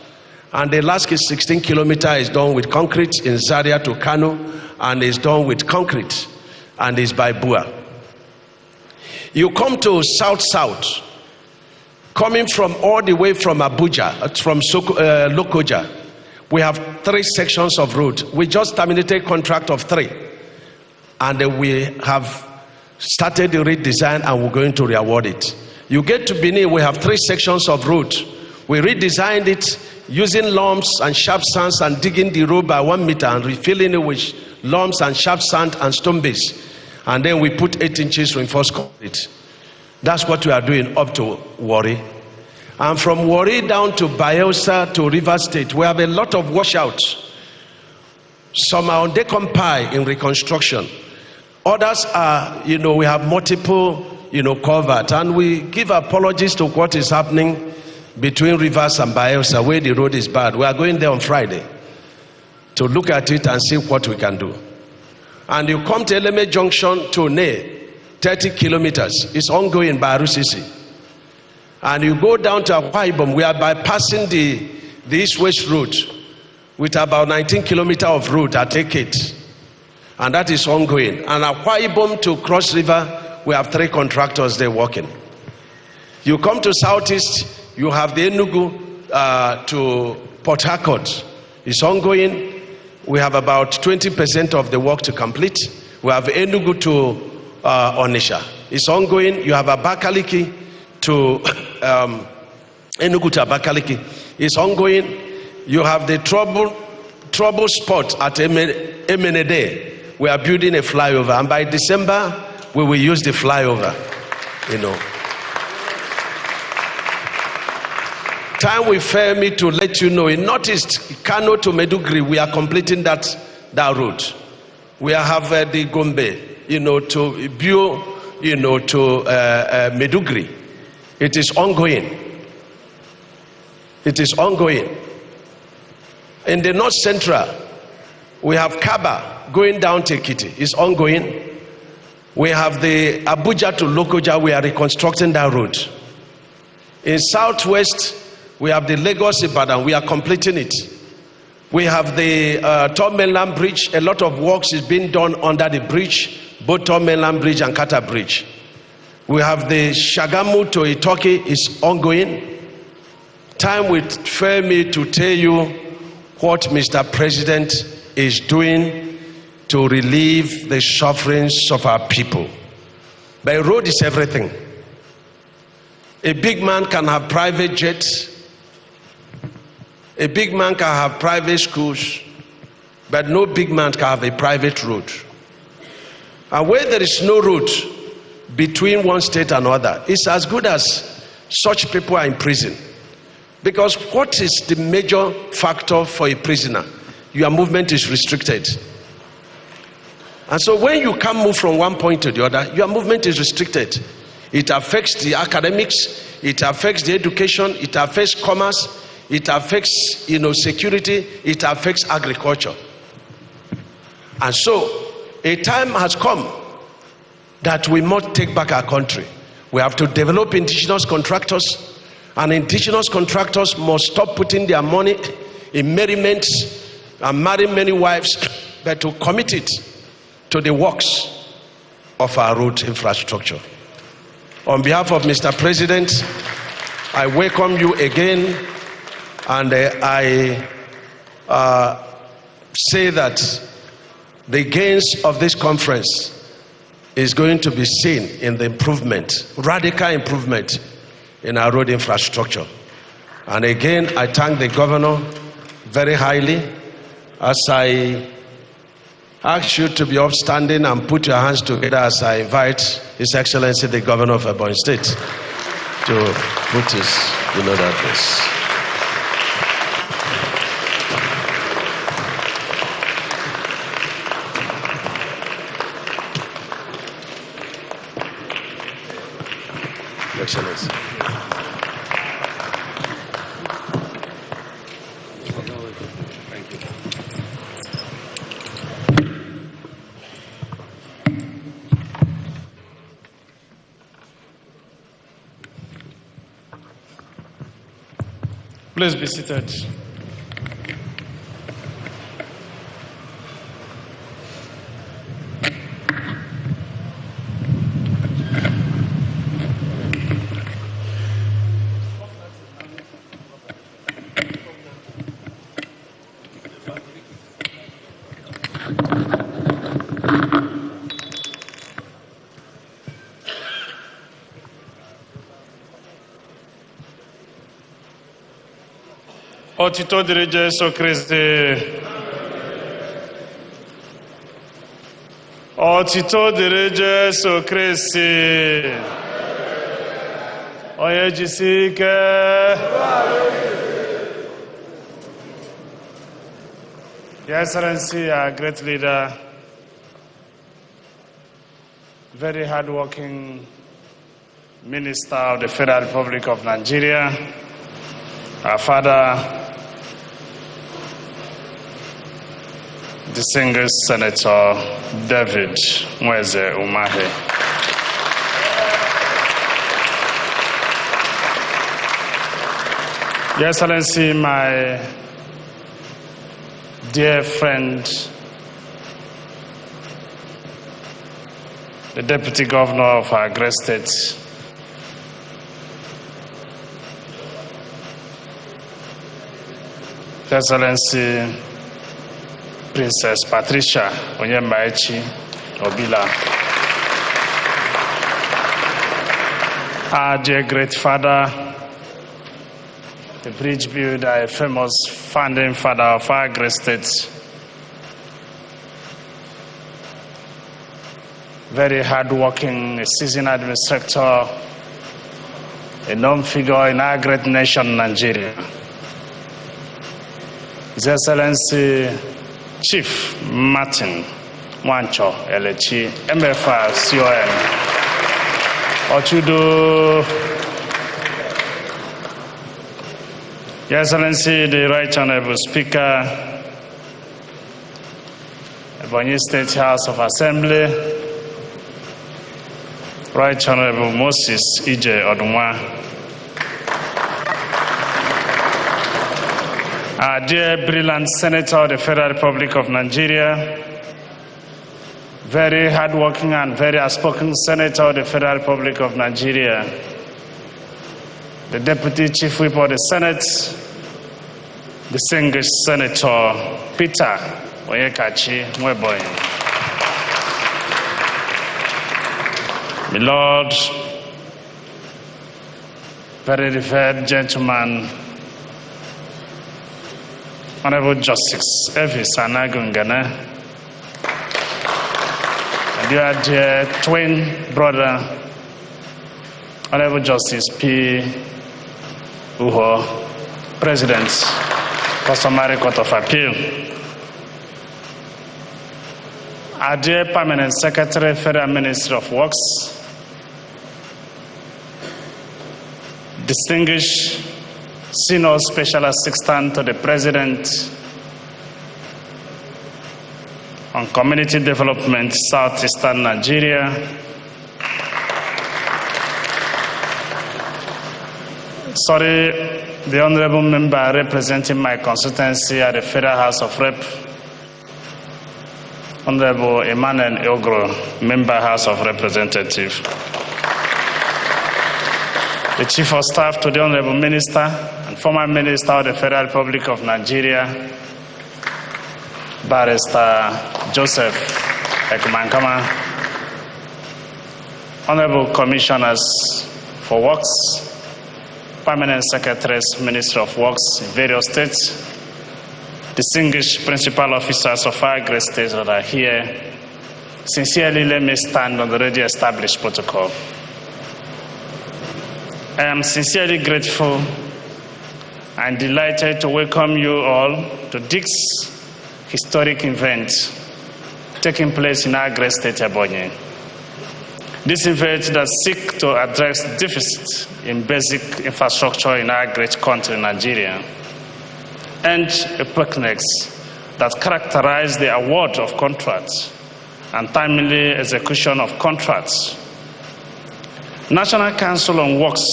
And the last 16 kilometers is done with concrete in Zaria to Kano, and is done with concrete, and is by Bua. You come to South, coming from all the way from Abuja, from Lokoja, we have 3 sections of road. We just terminated contract of 3, and we have started the redesign, and we're going to reward it. You get to Benin, we have 3 sections of road. We redesigned it using lumps and sharp sands and digging the road by 1 meter and refilling it with lumps and sharp sand and stone base. And then we put 8 inches reinforced concrete. That's what we are doing up to Warri. And from Warri down to Bayelsa to River State, we have a lot of washouts. Some are on decompile in reconstruction. Others are, we have multiple, culvert. And we give apologies to what is happening between Rivers and Bayelsa, where the road is bad. We are going there on Friday to look at it and see what we can do. And you come to Eleme Junction to Ne, 30 kilometers. It's ongoing by Arusisi. And you go down to Akwa Ibom, we are bypassing the east-west road with about 19 kilometers of road at Ekate. And that is ongoing. And Akwa Ibom to Cross River, we have 3 contractors there working. You come to Southeast, you have the Enugu to Port Harcourt. It's ongoing. We have about 20% of the work to complete. We have Enugu to Onitsha. It's ongoing. You have Abakaliki to Enugu to Abakaliki. It's ongoing. You have the trouble spot at Emenede. We are building a flyover, and by December we will use the flyover. Time will fail me to let you know, in Northeast, Kano to Medugri, we are completing that road. We have the Gombe, to Bio, to Medugri. It is ongoing. It is ongoing. In the North Central, we have Kaba going down to Ekiti. It's ongoing. We have the Abuja to Lokoja. We are reconstructing that road. In Southwest, we have the Lagos Ibadan. We are completing it. We have the Third Mainland Bridge. A lot of works is being done under the bridge, both Third Mainland Bridge and Kata Bridge. We have the Shagamu to Itoki is ongoing. Time will fail me to tell you what Mr. President is doing to relieve the sufferings of our people. But a road is everything. A big man can have private jets. A big man can have private schools, but no big man can have a private road. And where there is no road between one state and another, it's as good as such people are in prison. Because what is the major factor for a prisoner? Your movement is restricted. And so when you can't move from one point to the other, your movement is restricted. It affects the academics, it affects the education, it affects commerce, it affects security, it affects agriculture. And so a time has come that we must take back our country. We have to develop indigenous contractors, and indigenous contractors must stop putting their money in merriments and marrying many wives, but to commit it to the works of our road infrastructure. On behalf of Mr. President, I welcome you again, and I say that the gains of this conference is going to be seen in the improvement, radical improvement in our road infrastructure. And again, I thank the governor very highly As I ask you to be upstanding and put your hands together as I invite His Excellency the Governor of Ebonyi State to put his keynote address. Excellency. Thank you. Please be seated. Otito dịrị Jesu Kristi. Otito dịrị Jesu Kristi. Onye jisi ike. Your Excellency, our great leader, very hardworking Minister of the Federal Republic of Nigeria, our father, distinguished Senator David Mweze Umahi. Your Excellency, my dear friend, the Deputy Governor of our great state, Your Excellency, Princess Patricia Onyemaechi Obila, our dear great father, the bridge builder, a famous founding father of our great state, very hardworking, a seasoned administrator, a known figure in our great nation, Nigeria. His Excellency Chief Martin Wancho Elechi, MFR CON, Ochudo, Your Excellency, the Right Honorable Speaker, Ebonyi State House of Assembly, Right Honorable Moses Ije Odunwa, our dear brilliant Senator of the Federal Republic of Nigeria, very hardworking and very outspoken Senator of the Federal Republic of Nigeria, the Deputy Chief Whip of the Senate, distinguished Senator Peter Oyekachi Nweboyi. My Lord, very revered gentleman, Honorable Justice Evis Anagungana, and your dear twin brother, Honorable Justice P. Uho, President, Customary Court of Appeal, our dear Permanent Secretary, Federal Ministry of Works, distinguished Senior Special Assistant to the President on Community Development, Southeastern Nigeria, sorry, the Honorable Member representing my constituency at the Federal House of Rep, Honorable Emmanuel Ogro, Member House of Representatives, the Chief of Staff to the Honorable Minister and former Minister of the Federal Republic of Nigeria, Barrister Joseph Ekmankama, Honorable Commissioners for Works, Permanent Secretaries, Ministry of Works in various states, distinguished principal officers of our great states that are here, sincerely let me stand on the already established protocol. I am sincerely grateful and delighted to welcome you all to this historic event taking place in our great state, Ebonyi. This event that seeks to address deficits in basic infrastructure in our great country, Nigeria, and epochs that characterize the award of contracts and timely execution of contracts. National Council on Works,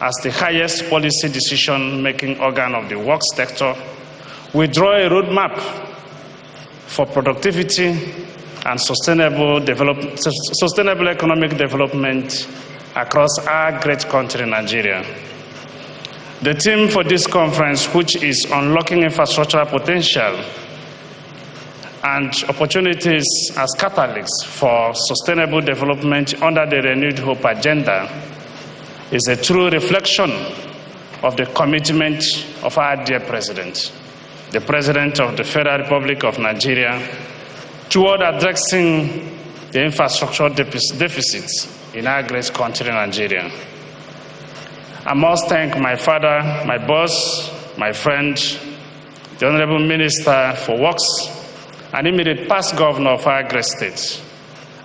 as the highest policy decision-making organ of the works sector, will draw a roadmap for productivity and sustainable economic development across our great country, Nigeria. The theme for this conference, which is Unlocking Infrastructural Potential and Opportunities as Catalysts for Sustainable Development under the Renewed Hope Agenda, is a true reflection of the commitment of our dear President, the President of the Federal Republic of Nigeria, toward addressing the infrastructure deficits in our great country, Nigeria. I must thank my father, my boss, my friend, the Honorable Minister for Works, and immediate past governor of our great state,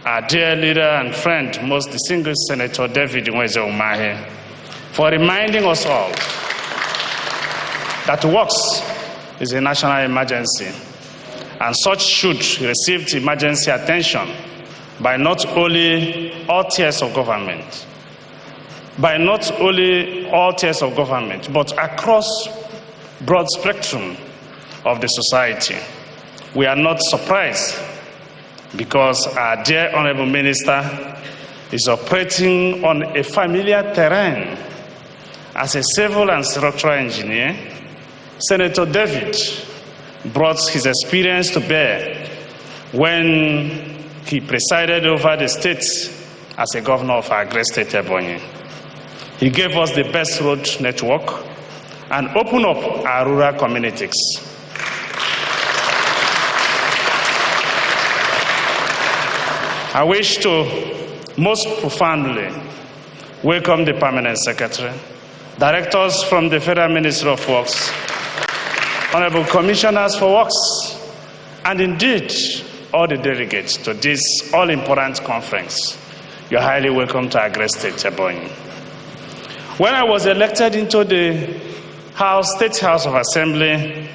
our dear leader and friend, most distinguished Senator David Nweze Umahi, for reminding us all that works is a national emergency, and such should receive emergency attention by not only all tiers of government, but across broad spectrum of the society. We are not surprised because our dear Honorable Minister is operating on a familiar terrain. As a civil and structural engineer, Senator David brought his experience to bear when he presided over the state as a governor of our great state, Ebonyi. He gave us the best road network and opened up our rural communities. I wish to most profoundly welcome the Permanent Secretary, directors from the Federal Ministry of Works, Honorable Commissioners for Works, and indeed all the delegates to this all-important conference. You're highly welcome to our great state, Ebonyi. When I was elected into the State House of Assembly,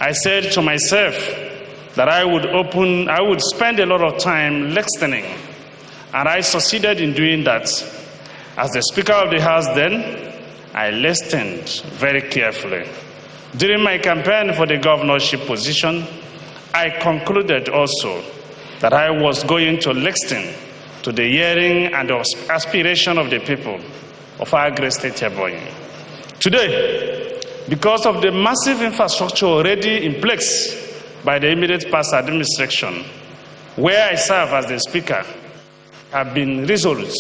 I said to myself that I would spend a lot of time listening, and I succeeded in doing that. As the Speaker of the House then, I listened very carefully. During my campaign for the governorship position, I concluded also that I was going to listen to the hearing and the aspiration of the people of our great state, Ebonyi. Today, because of the massive infrastructure already in place by the immediate past administration, where I serve as the Speaker, have been resolute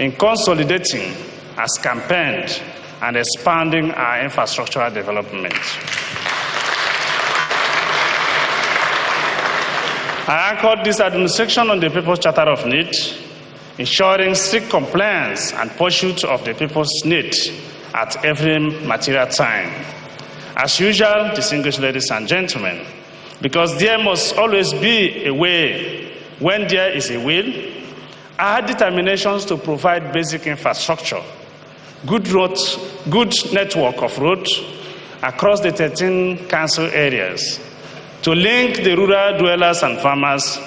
in consolidating, as campaigned, and expanding our infrastructural development. I anchored this administration on the People's Charter of Need, ensuring strict compliance and pursuit of the people's needs at every material time. As usual, distinguished ladies and gentlemen, because there must always be a way when there is a will, our determinations to provide basic infrastructure, good roads, good network of roads across the 13 council areas, to link the rural dwellers and farmers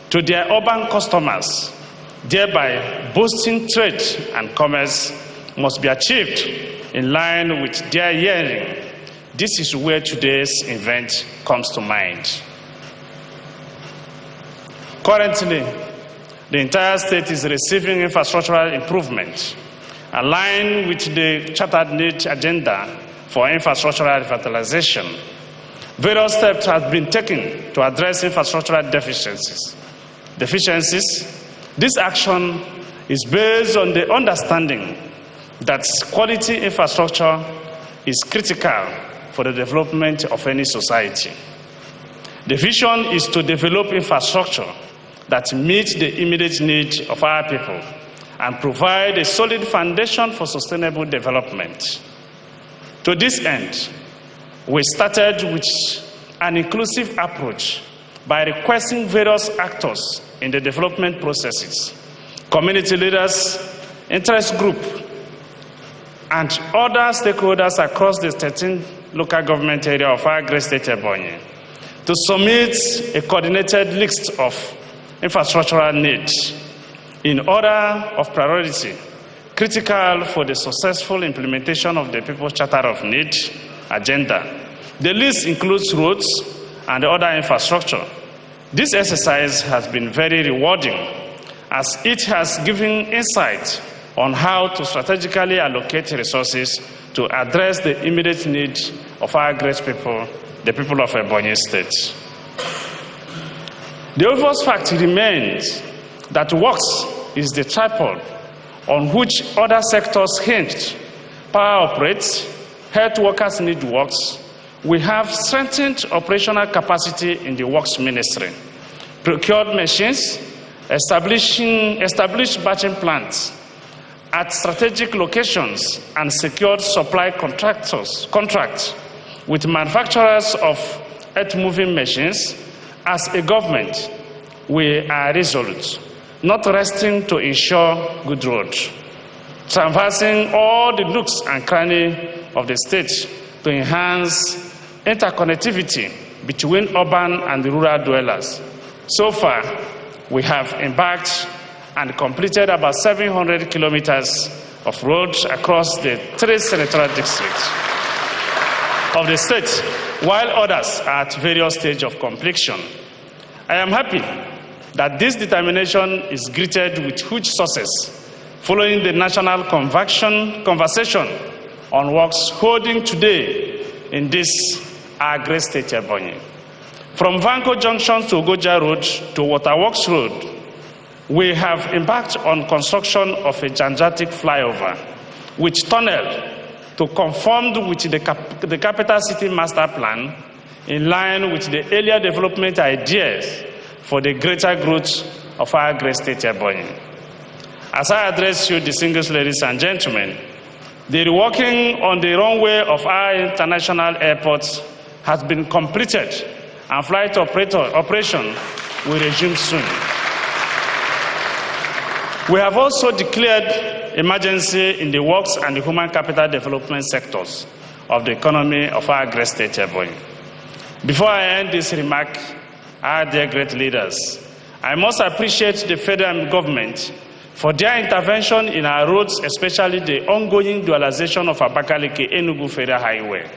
to their urban customers, thereby boosting trade and commerce, must be achieved in line with their hearing. This is where today's event comes to mind. Currently, the entire state is receiving infrastructural improvement aligned with the Chartered Need agenda for infrastructural revitalization. Various steps have been taken to address infrastructural deficiencies. This action is based on the understanding that quality infrastructure is critical for the development of any society. The vision is to develop infrastructure that meets the immediate needs of our people and provide a solid foundation for sustainable development. To this end, we started with an inclusive approach by requesting various actors in the development processes, community leaders, interest groups, and other stakeholders across the 13 local government area of our great state Ebonyi to submit a coordinated list of infrastructural needs in order of priority, critical for the successful implementation of the People's Charter of Need agenda. The list includes roads and other infrastructure. This exercise has been very rewarding as it has given insight on how to strategically allocate resources to address the immediate needs of our great people, the people of Ebonyi State. The obvious fact remains that works is the tripod on which other sectors hinge. Power operates, health workers need works. We have strengthened operational capacity in the Works Ministry, procured machines, established batching plants at strategic locations, and secured supply contracts with manufacturers of earth-moving machines. As a government, we are resolute, not resting to ensure good roads, traversing all the nooks and crannies of the state to enhance interconnectivity between urban and rural dwellers. So far, we have embarked and completed about 700 kilometers of roads across the 3 senatorial districts of the state, while others are at various stages of completion. I am happy that this determination is greeted with huge success following the national conversation on works holding today in this our great state Ebonyi. From Vanco Junction to Ogoja Road to Waterworks Road, we have embarked on construction of a gigantic flyover with tunnel to conform with the capital city master plan in line with the earlier development ideas for the greater growth of our great state Ebonyi. As I address you, distinguished ladies and gentlemen, the reworking on the runway of our international airports has been completed and flight operation will resume soon. We have also declared emergency in the works and the human capital development sectors of the economy of our great state Ebonyi. Before I end this remark, our dear great leaders, I must appreciate the federal government for their intervention in our roads, especially the ongoing dualization of Abakaliki-Enugu Federal Highway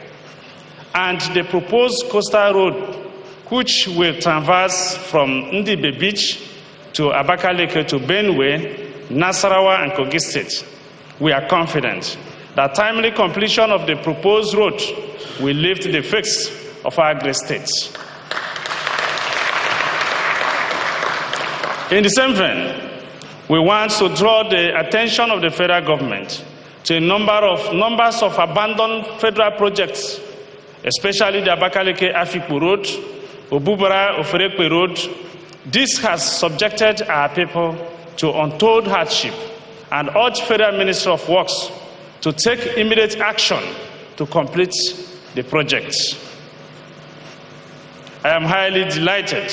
and the proposed coastal road, which will traverse from Ndibe Beach to Abakaliki to Benue, Nasarawa, and Kogi State. We are confident that timely completion of the proposed road will lift the face of our great states. In the same vein, we want to draw the attention of the federal government to a numbers of abandoned federal projects, especially the Abakaliki-Afikpo Road, Obubara-Oferekpe Road. This has subjected our people to untold hardship and urge Federal Ministry of Works to take immediate action to complete the projects. I am highly delighted,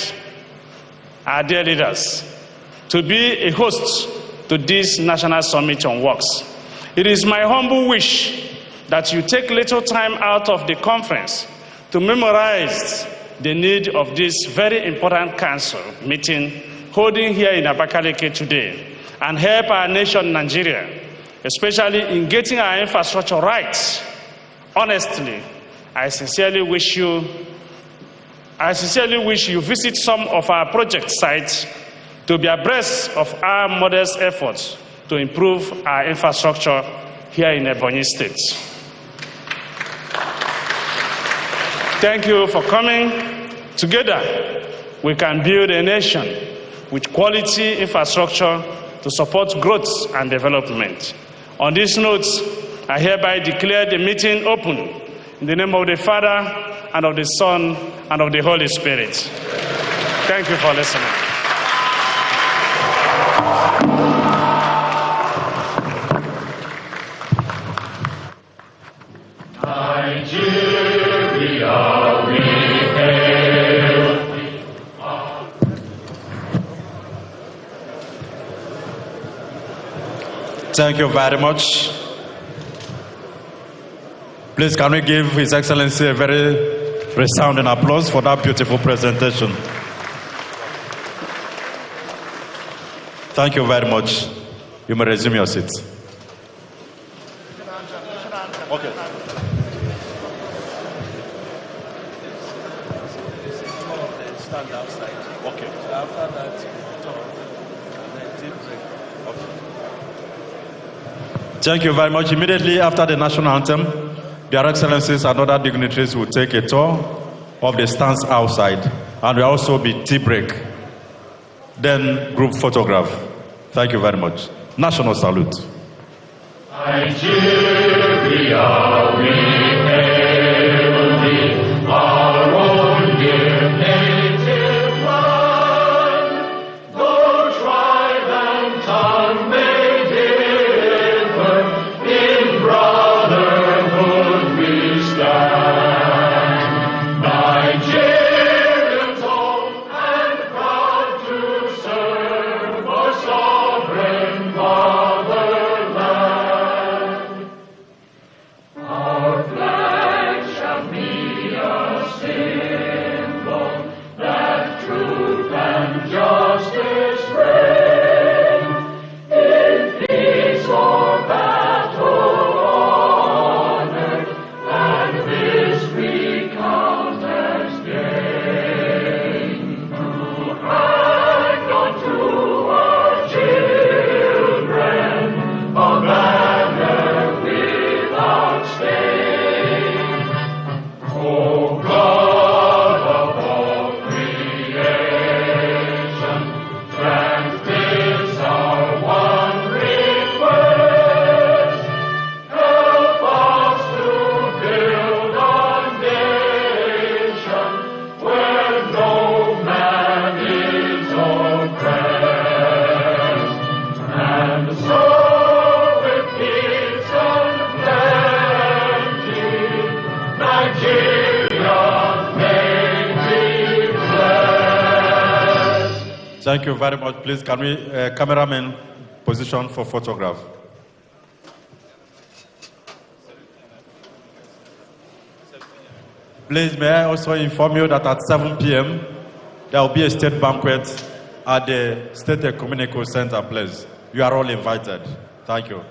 our dear leaders, to be a host to this National Summit on Works. It is my humble wish that you take little time out of the conference to memorize the need of this very important council meeting holding here in Abakaliki today and help our nation, Nigeria, especially in getting our infrastructure right. Honestly, I sincerely wish you visit some of our project sites to be abreast of our modest efforts to improve our infrastructure here in Ebonyi State. Thank you for coming. Together, we can build a nation with quality infrastructure to support growth and development. On this note, I hereby declare the meeting open. In the name of the Father, and of the Son, and of the Holy Spirit. Thank you for listening. Thank you very much. Please, can we give His Excellency a very resounding applause for that beautiful presentation? Thank you very much. You may resume your seats. Okay. Stand outside. Okay. After that, talk, and then take break. Thank you very much. Immediately after the national anthem, Their Excellencies and other dignitaries will take a tour of the stands outside, and will also be tea break, then group photograph. Thank you very much. National salute. Nigeria, we hail thee, our own dear native land. Though tribe and tongue may differ, in brotherhood we stand. Nigerians own and proud to serve our sovereign fatherland. Our flag shall be a symbol that truth and justice reign. In peace or battle honored, and this we count as gain. To hang on to our children a banner without stain. O God of all creation, grant this our one request. Help us to build a nation where no man is oppressed. And so with peace and plenty, Nigeria may be blessed. Thank you very much. Please, can we, cameraman, position for photograph. Please, may I also inform you that at 7 p.m., there will be a state banquet at the State Ecumenical Center, please. You are all invited. Thank you.